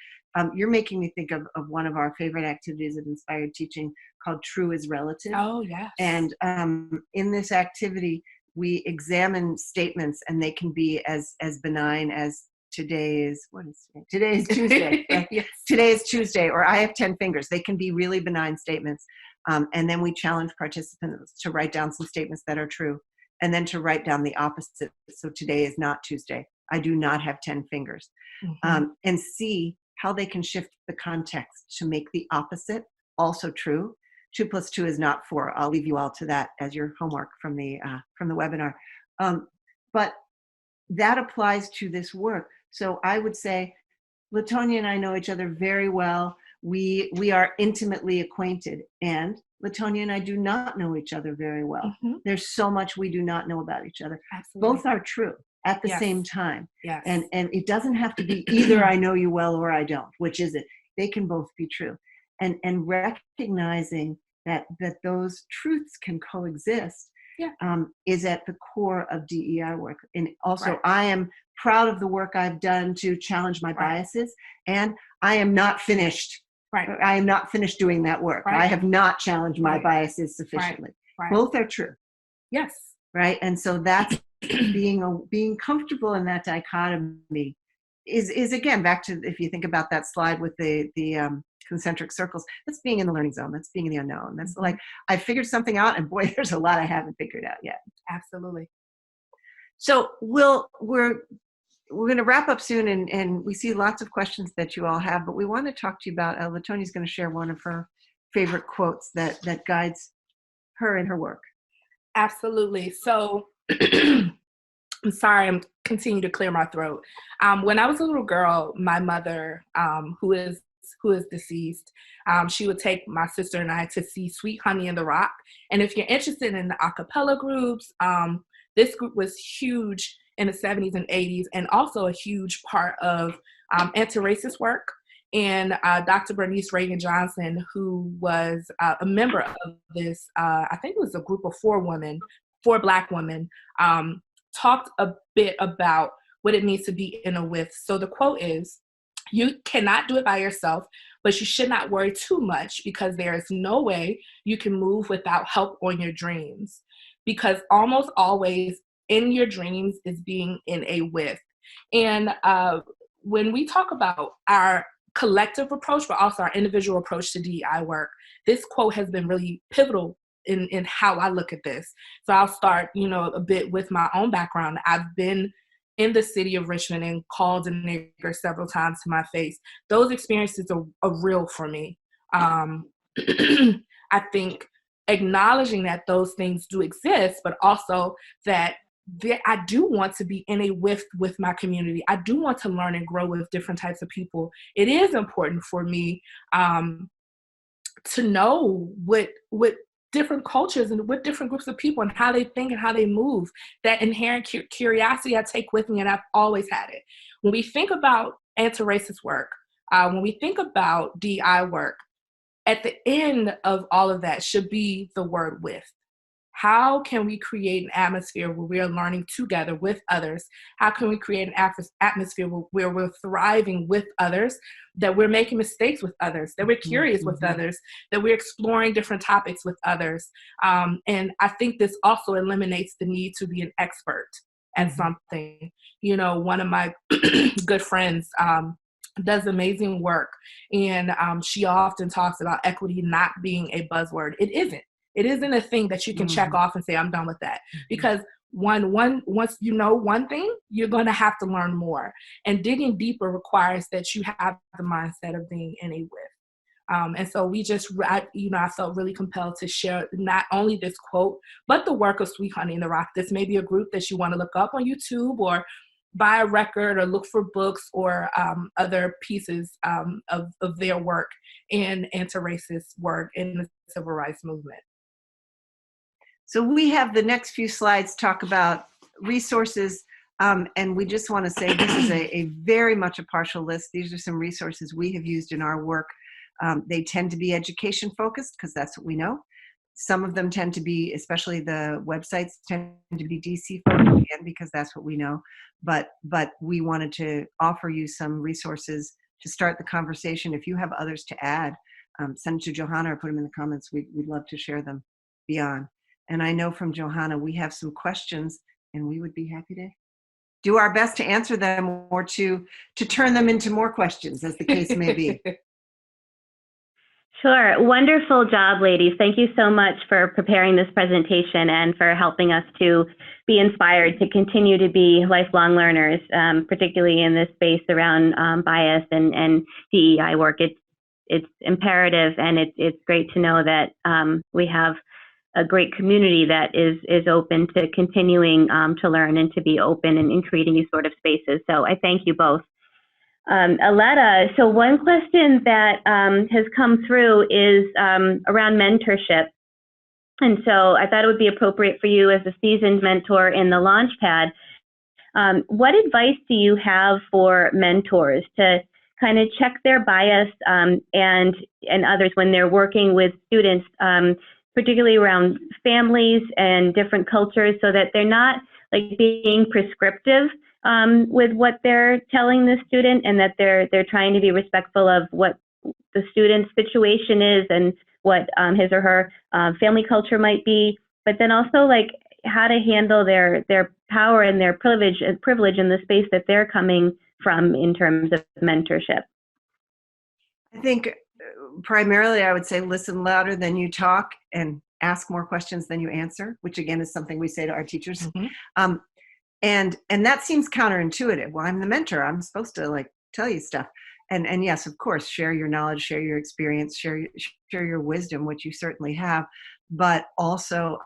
You're making me think of one of our favorite activities of inspired teaching called True is Relative. Oh, yes. And in this activity, we examine statements, and they can be as benign as today is Tuesday. Right? Yes. Today is Tuesday, or I have 10 fingers. They can be really benign statements. And then we challenge participants to write down some statements that are true, and then to write down the opposite. So today is not Tuesday. I do not have 10 fingers. Mm-hmm. And see how they can shift the context to make the opposite also true. 2 + 2 is not 4. I'll leave you all to that as your homework from the webinar. But that applies to this work. So I would say, LaTonia and I know each other very well. We are intimately acquainted, and LaTonia and I do not know each other very well. Mm-hmm. There's so much we do not know about each other. Absolutely. Both are true at the same time. Yes. And it doesn't have to be either I know you well or I don't, which is it. They can both be true. And recognizing that those truths can coexist is at the core of DEI work. And also, I am proud of the work I've done to challenge my biases, and I am not finished. I am not finished doing that work. I have not challenged my biases sufficiently. Both are true. Yes. Right. And so that's being comfortable in that dichotomy is again back to, if you think about that slide with the concentric circles, that's being in the learning zone. That's being in the unknown. That's like, I figured something out, and boy, there's a lot I haven't figured out yet. Absolutely. So we're going to wrap up soon, and we see lots of questions that you all have, but we want to talk to you about, LaTonia's going to share one of her favorite quotes that guides her in her work. Absolutely. So I'm sorry, I'm continuing to clear my throat. When I was a little girl, my mother, who is deceased, she would take my sister and I to see Sweet Honey in the Rock. And if you're interested in the a cappella groups, this group was huge in the 70s and 80s, and also a huge part of anti-racist work. And Dr. Bernice Reagan Johnson, who was a member of this, I think it was a group of 4 Black women, talked a bit about what it means to be in a with. So the quote is, "You cannot do it by yourself, but you should not worry too much, because there is no way you can move without help on your dreams. Because almost always in your dreams is being in a with." And when we talk about our collective approach, but also our individual approach to DEI work, this quote has been really pivotal in how I look at this. So I'll start, a bit with my own background. I've been in the city of Richmond and called a nigger several times to my face. Those experiences are real for me. I think acknowledging that those things do exist, but also that I do want to be in a with my community. I do want to learn and grow with different types of people. It is important for me to know what different cultures and what different groups of people and how they think and how they move. That inherent curiosity I take with me, and I've always had it. When we think about anti-racist work, when we think about DEI work, at the end of all of that should be the word with. how can we create an atmosphere where we're learning together with others? How can we create an atmosphere where we're thriving with others, that we're making mistakes with others, that we're curious with others, that we're exploring different topics with others? And I think this also eliminates the need to be an expert at something. You know, one of my good friends does amazing work, and she often talks about equity not being a buzzword. It isn't. It isn't a thing that you can check off and say, I'm done with that. Because once you know one thing, you're going to have to learn more. And digging deeper requires that you have the mindset of being in a with. And so I felt really compelled to share not only this quote, but the work of Sweet Honey in the Rock. This may be a group that you want to look up on YouTube, or buy a record, or look for books or other pieces of their work in anti-racist work in the civil rights movement. So we have the next few slides talk about resources, and we just want to say this is a very much a partial list. These are some resources we have used in our work. They tend to be education focused because that's what we know. Some of them tend to be, especially the websites, tend to be DC focused, again, because that's what we know. But we wanted to offer you some resources to start the conversation. If you have others to add, send it to Johanna or put them in the comments. We'd love to share them beyond. And I know from Johanna, we have some questions, and we would be happy to do our best to answer them, or to turn them into more questions, as the case may be. Sure. Wonderful job, ladies. Thank you so much for preparing this presentation and for helping us to be inspired to continue to be lifelong learners, particularly in this space around bias and DEI work. It's imperative, and it's great to know that we have a great community that is open to continuing to learn and to be open and in creating these sort of spaces. So I thank you both. Aleta, so one question that has come through is around mentorship. And so I thought it would be appropriate for you, as a seasoned mentor in the Launchpad, what advice do you have for mentors to kind of check their bias and others when they're working with students, particularly around families and different cultures, so that they're not like being prescriptive with what they're telling the student, and that they're trying to be respectful of what the student's situation is and what his or her family culture might be, but then also like how to handle their power and their privilege in the space that they're coming from in terms of mentorship. I think primarily I would say listen louder than you talk and ask more questions than you answer, which again is something we say to our teachers. And that seems counterintuitive. Well, I'm the mentor. I'm supposed to like tell you stuff. And yes, of course, share your knowledge, share your experience, share your wisdom, which you certainly have, but also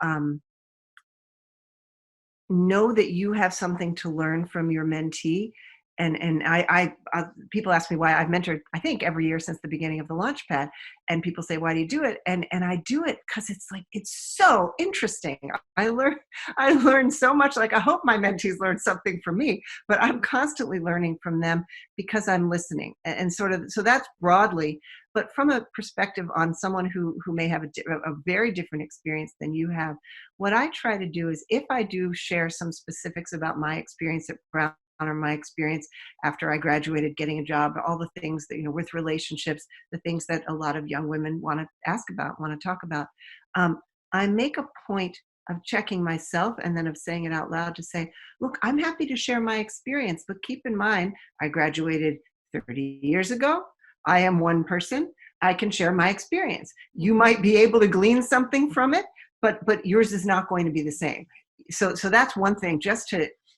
know that you have something to learn from your mentee. And I people ask me why I've mentored, I think, every year since the beginning of the Launchpad. And people say, why do you do it? And I do it because it's so interesting. I learn so much. Like, I hope my mentees learn something from me, but I'm constantly learning from them because I'm listening. And sort of, so that's broadly, but from a perspective on someone who may have a very different experience than you have, what I try to do is, if I do share some specifics about my experience at Brown, or my experience after I graduated, getting a job, all the things that, with relationships, the things that a lot of young women want to ask about, want to talk about. I make a point of checking myself and then of saying it out loud to say, look, I'm happy to share my experience, but keep in mind, I graduated 30 years ago. I am one person. I can share my experience. You might be able to glean something from it, but yours is not going to be the same. So that's one thing,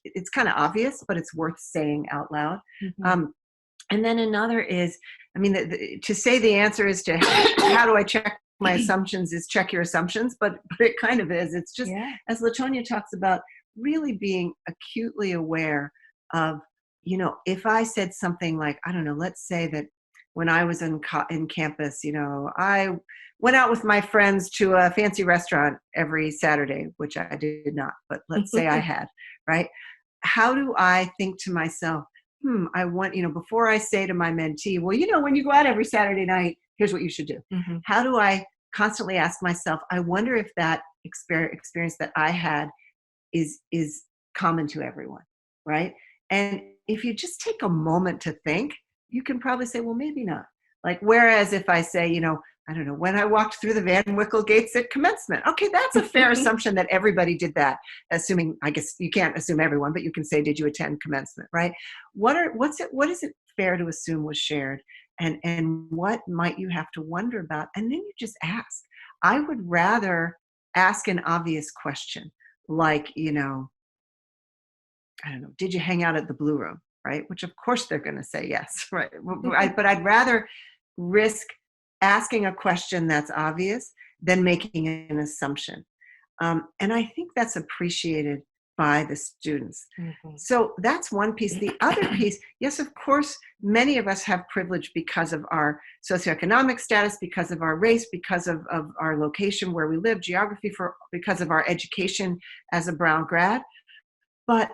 it's kind of obvious, but it's worth saying out loud. And then another is, to say the answer is to how do I check my assumptions is check your assumptions, but it kind of is. It's just, as LaTonia talks about, really being acutely aware of, if I said something like, I don't know, let's say that when I was in campus, I went out with my friends to a fancy restaurant every Saturday, which I did not, but let's say I had, right? How do I think to myself, I want, before I say to my mentee, well, when you go out every Saturday night, here's what you should do. How do I constantly ask myself, I wonder if that experience that I had is common to everyone, right? And if you just take a moment to think, you can probably say, well, maybe not. Like, whereas if I say, I don't know, when I walked through the Van Wickle gates at commencement, okay, that's a fair assumption that everybody did that, assuming, I guess you can't assume everyone, but you can say, did you attend commencement, right? What is it fair to assume was shared? And what might you have to wonder about? And then you just ask. I would rather ask an obvious question, like, I don't know, did you hang out at the Blue Room, right? Which of course they're going to say yes, right? But I'd rather risk asking a question that's obvious than making an assumption. And I think that's appreciated by the students. Mm-hmm. So that's one piece. The other piece, yes, of course, many of us have privilege because of our socioeconomic status, because of our race, because of our location where we live, geography, because of our education as a Brown grad. But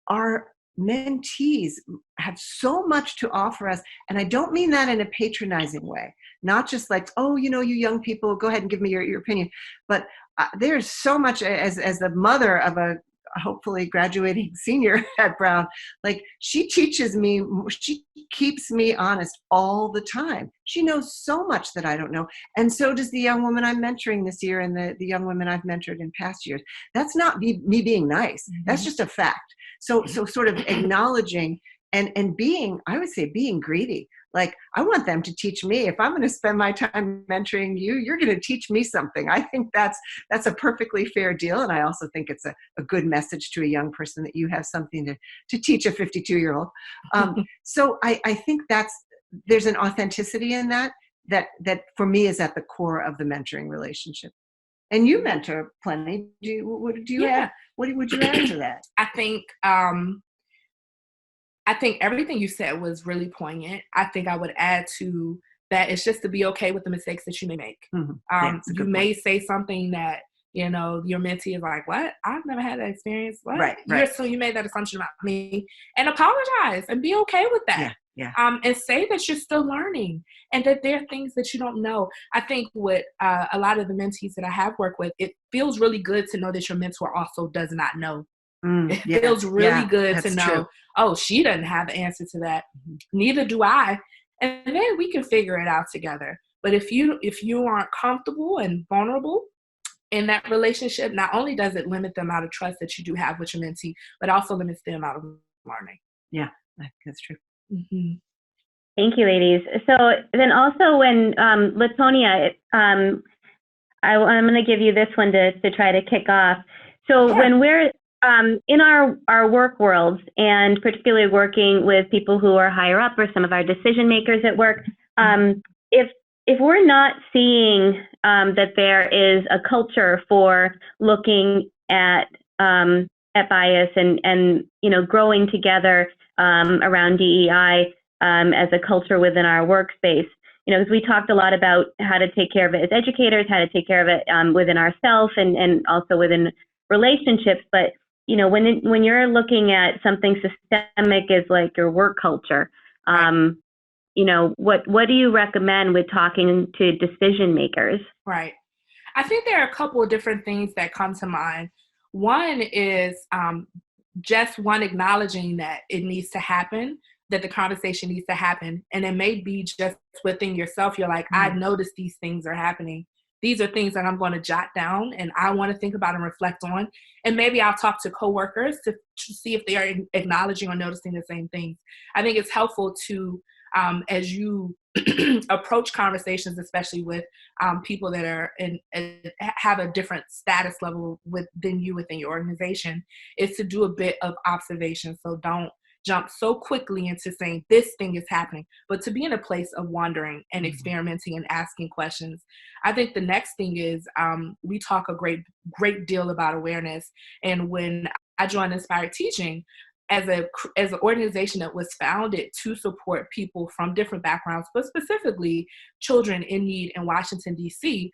our mentees have so much to offer us. And I don't mean that in a patronizing way, not just like, oh, you young people, go ahead and give me your opinion. But there's so much, as the mother of a hopefully graduating senior at Brown, like she teaches me, she keeps me honest all the time. She knows so much that I don't know. And so does the young woman I'm mentoring this year and the young women I've mentored in past years. That's not me being nice. Mm-hmm. That's just a fact. So sort of acknowledging and being, I would say, being greedy. Like, I want them to teach me. If I'm going to spend my time mentoring you, you're going to teach me something. I think that's a perfectly fair deal. And I also think it's a good message to a young person that you have something to teach a 52-year-old. So I think there's an authenticity in that for me is at the core of the mentoring relationship. And you mentor plenty. What would you add to that? I think everything you said was really poignant. I think I would add to that it's just to be okay with the mistakes that you may make. Mm-hmm. You may say something that, your mentee is like, what? I've never had that experience. What? Right. You made that assumption about me, and apologize and be okay with that. Yeah. And say that you're still learning and that there are things that you don't know. I think with a lot of the mentees that I have worked with, it feels really good to know that your mentor also does not know. It feels really good to know, true. Oh, she doesn't have the answer to that. Mm-hmm. Neither do I. And then we can figure it out together. But if you aren't comfortable and vulnerable in that relationship, not only does it limit the amount of trust that you do have with your mentee, but also limits the amount of learning. Yeah, that's true. Mm-hmm. Thank you, ladies. So then also when LaTonia, I'm going to give you this one to try to kick off. So sure. When we're in our work worlds, and particularly working with people who are higher up or some of our decision makers at work, if we're not seeing that there is a culture for looking at bias and growing together around DEI as a culture within our workspace, because we talked a lot about how to take care of it as educators, how to take care of it within ourselves and also within relationships, but when you're looking at something systemic as like your work culture, what do you recommend with talking to decision makers? Right. I think there are a couple of different things that come to mind. One is just acknowledging that it needs to happen, that the conversation needs to happen. And it may be just within yourself. You're like, I noticed these things are happening. These are things that I'm going to jot down and I want to think about and reflect on. And maybe I'll talk to coworkers to see if they are acknowledging or noticing the same things. I think it's helpful to, as you approach conversations, especially with people that are have a different status level than you within your organization, is to do a bit of observation. So don't jump so quickly into saying this thing is happening, but to be in a place of wondering and experimenting and asking questions. I think the next thing is we talk a great deal about awareness. And when I joined Inspired Teaching, as an organization that was founded to support people from different backgrounds, but specifically children in need in Washington, D.C.,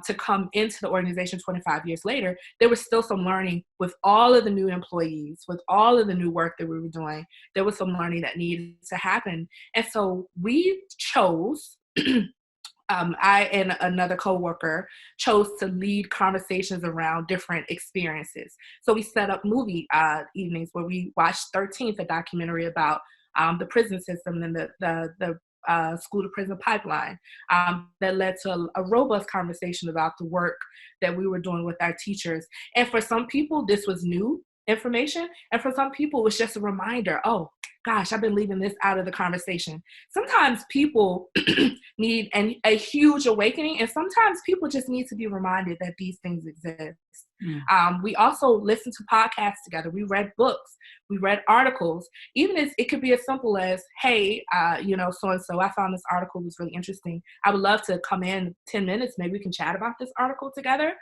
to come into the organization 25 years later, there was still some learning with all of the new employees, with all of the new work that we were doing. There was some learning that needed to happen. And so we chose I and another coworker chose to lead conversations around different experiences. So we set up movie evenings where we watched 13th, a documentary about the prison system and the school to prison pipeline that led to a robust conversation about the work that we were doing with our teachers. And for some people, this was new information. And for some people, it was just a reminder, oh, gosh, I've been leaving this out of the conversation. Sometimes people need a huge awakening, and sometimes people just need to be reminded that these things exist. We also listened to podcasts together. We read books. We read articles. Even as it could be as simple as, hey, so-and-so, I found this article was really interesting. I would love to come in 10 minutes. Maybe we can chat about this article together.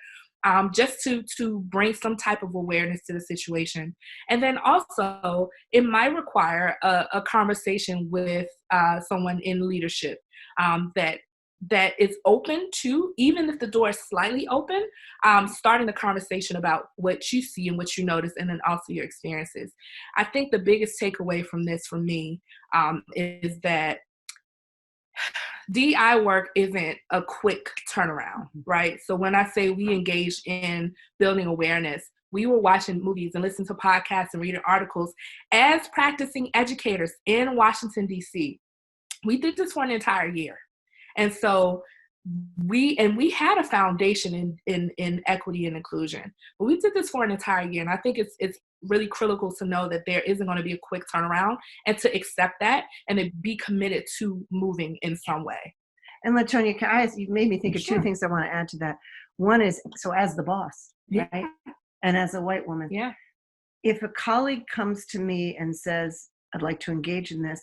Just to bring some type of awareness to the situation. And then also, it might require a conversation with someone in leadership that is open to, even if the door is slightly open, starting the conversation about what you see and what you notice, and then also your experiences. I think the biggest takeaway from this for me is that DEI work isn't a quick turnaround, right? So when I say we engaged in building awareness, we were watching movies and listening to podcasts and reading articles as practicing educators in Washington, D.C. We did this for an entire year. And so we had a foundation in equity and inclusion, but we did this for an entire year. And I think it's really critical to know that there isn't going to be a quick turnaround, and to accept that and to be committed to moving in some way. And LaTonia, you made me think of two things I want to add to that. One is, so as the boss, right? And as a white woman, if a colleague comes to me and says, I'd like to engage in this,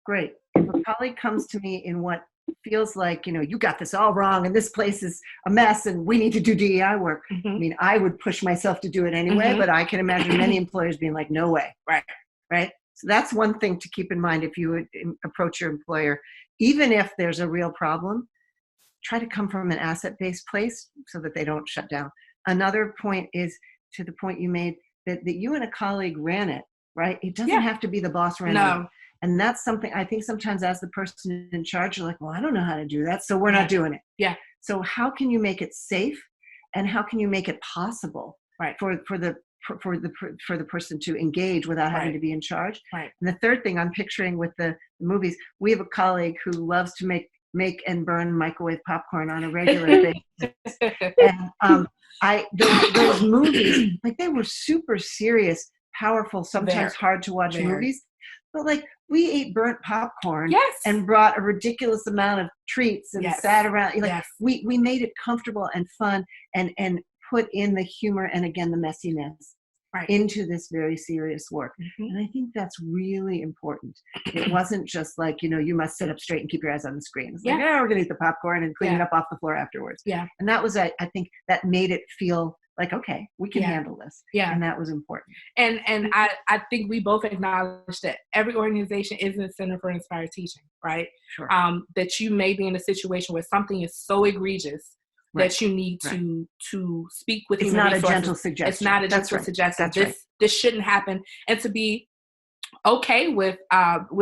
great. If a colleague comes to me in what feels like, you got this all wrong and this place is a mess and we need to do DEI work. I mean, I would push myself to do it anyway, but I can imagine many employers being like, no way. Right. So that's one thing to keep in mind if you would approach your employer. Even if there's a real problem, try to come from an asset-based place so that they don't shut down. Another point is, to the point you made, that you and a colleague ran it, right? It doesn't have to be the boss ran it. And that's something I think sometimes as the person in charge, you're like, well, I don't know how to do that, so we're not doing it. So how can you make it safe, and how can you make it possible for the person to engage without having to be in charge? And the third thing I'm picturing with the movies, we have a colleague who loves to make and burn microwave popcorn on a regular basis. And those movies, like, they were super serious, powerful, sometimes hard to watch movies. But like, we ate burnt popcorn and brought a ridiculous amount of treats and sat around. Like, we made it comfortable and fun, and put in the humor and, again, the messiness into this very serious work. And I think that's really important. It wasn't just like, you must sit up straight and keep your eyes on the screen. It's like, we're going to eat the popcorn and clean it up off the floor afterwards. And that was, I think that made it feel like, okay, we can handle this. And that was important. And I think we both acknowledge that every organization isn't a center for inspired teaching, right? That you may be in a situation where something is so egregious that you need to speak with human resources. It's not a gentle suggestion. It's not a gentle suggestion. This shouldn't happen. And to be okay with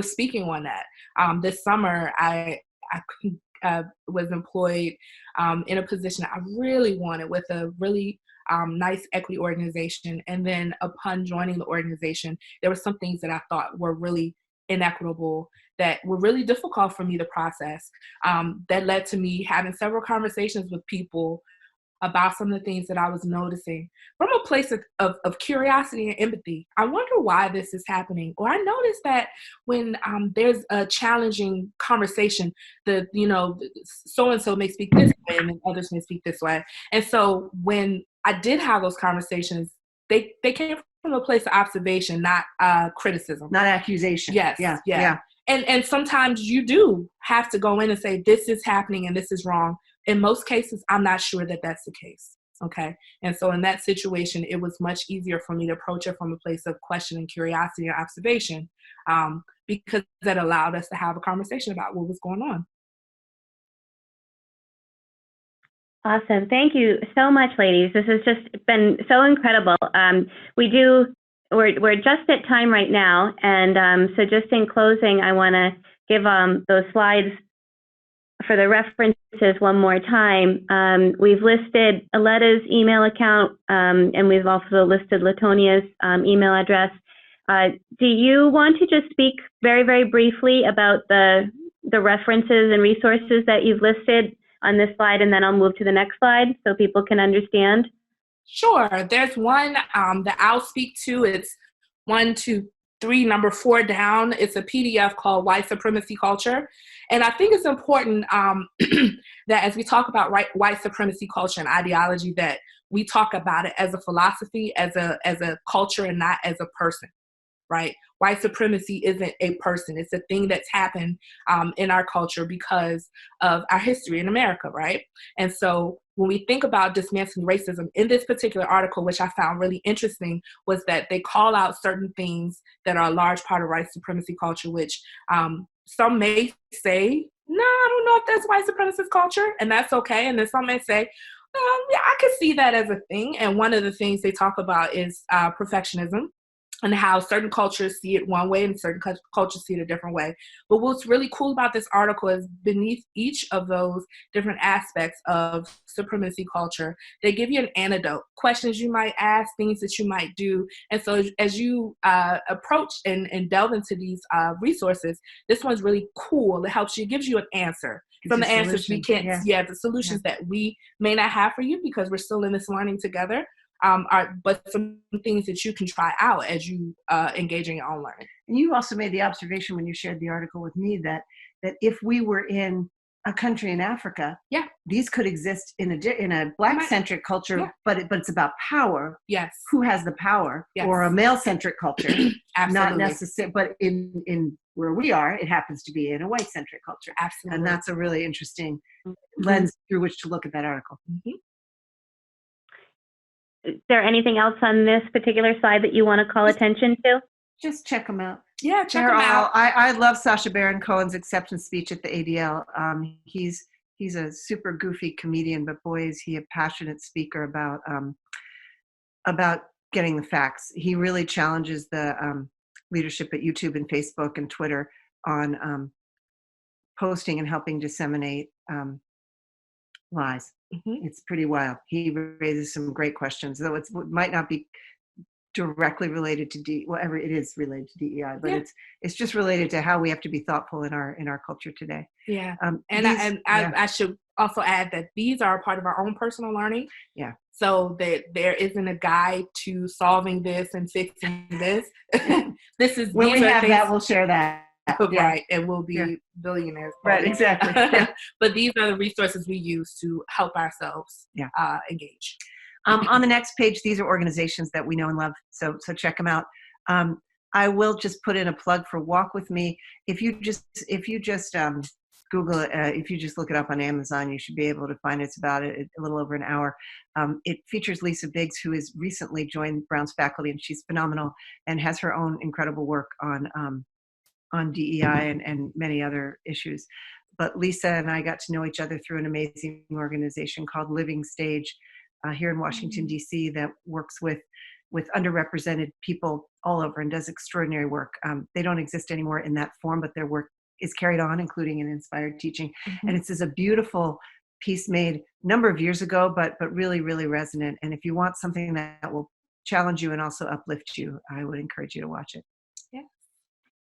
speaking on that. This summer, I was employed in a position I really wanted with a really nice equity organization. And then upon joining the organization, there were some things that I thought were really inequitable, that were really difficult for me to process, that led to me having several conversations with people about some of the things that I was noticing from a place of curiosity and empathy. I wonder why this is happening. Or I noticed that when there's a challenging conversation, so-and-so may speak this way and then others may speak this way. And so when I did have those conversations, they came from a place of observation, not criticism. Not accusation. Yeah. And sometimes you do have to go in and say, this is happening and this is wrong. In most cases, I'm not sure that that's the case. Okay. And so in that situation, it was much easier for me to approach it from a place of question and curiosity and observation, because that allowed us to have a conversation about what was going on. Awesome. Thank you so much, ladies. This has just been so incredible. We're just at time right now. And so just in closing, I want to give those slides for the references one more time, we've listed Aleta's email account, and we've also listed LaTonia's email address. Do you want to just speak very, very briefly about the references and resources that you've listed on this slide, and then I'll move to the next slide so people can understand? Sure. There's one that I'll speak to. It's 1, 2, 3, number 4 down. It's a PDF called White Supremacy Culture. And I think it's important that as we talk about white supremacy culture and ideology, that we talk about it as a philosophy, as a culture, and not as a person. Right? White supremacy isn't a person. It's a thing that's happened in our culture because of our history in America, right? And so when we think about dismantling racism, in this particular article, which I found really interesting, was that they call out certain things that are a large part of white supremacy culture, which some may say, no, I don't know if that's white supremacist culture, and that's okay. And then some may say, yeah, I could see that as a thing. And one of the things they talk about is perfectionism, and how certain cultures see it one way and certain cultures see it a different way. But what's really cool about this article is beneath each of those different aspects of supremacy culture, they give you an antidote, questions you might ask, things that you might do. And so as you approach and delve into these resources, this one's really cool. It helps you, it gives you an answer. From the answers we can't, the solutions that we may not have for you because we're still in this learning together. But some things that you can try out as you engage in your own learning. And you also made the observation when you shared the article with me that if we were in a country in Africa, these could exist in a Black-centric culture, but it's about power. Yes. Who has the power? Yes. Or a male-centric culture. Not necessarily, but in where we are, it happens to be in a white-centric culture. Absolutely. And that's a really interesting lens through which to look at that article. Mm-hmm. Is there anything else on this particular slide that you want to call attention to? Just check them out. Yeah, check them out. I love Sacha Baron Cohen's acceptance speech at the ADL. He's a super goofy comedian, but boy, is he a passionate speaker about getting the facts. He really challenges the leadership at YouTube and Facebook and Twitter on posting and helping disseminate lies. Mm-hmm. It's pretty wild. He raises some great questions, though it might not be directly related to whatever it is related to DEI, but it's just related to how we have to be thoughtful in our culture today. Yeah, I should also add that these are a part of our own personal learning. Yeah. So that there isn't a guide to solving this and fixing this. This is when we have that, we'll share that. Right, and we'll be billionaires. Right, exactly. But these are the resources we use to help ourselves engage. On the next page, these are organizations that we know and love, so check them out. I will just put in a plug for Walk With Me. If you just Google it, if you just look it up on Amazon, you should be able to find it. It's about a little over an hour. It features Lisa Biggs, who has recently joined Brown's faculty, and she's phenomenal and has her own incredible work on DEI and many other issues. But Lisa and I got to know each other through an amazing organization called Living Stage here in Washington, D.C. that works with underrepresented people all over and does extraordinary work. They don't exist anymore in that form, but their work is carried on, including in inspired teaching. Mm-hmm. And it's a beautiful piece made a number of years ago, but really, really resonant. And if you want something that will challenge you and also uplift you, I would encourage you to watch it. Yeah.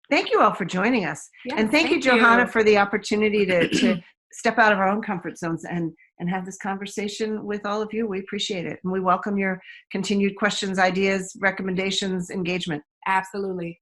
Thank you all for joining us. Yes, and thank you, Johanna, for the opportunity to step out of our own comfort zones and have this conversation with all of you. We appreciate it. And we welcome your continued questions, ideas, recommendations, engagement. Absolutely.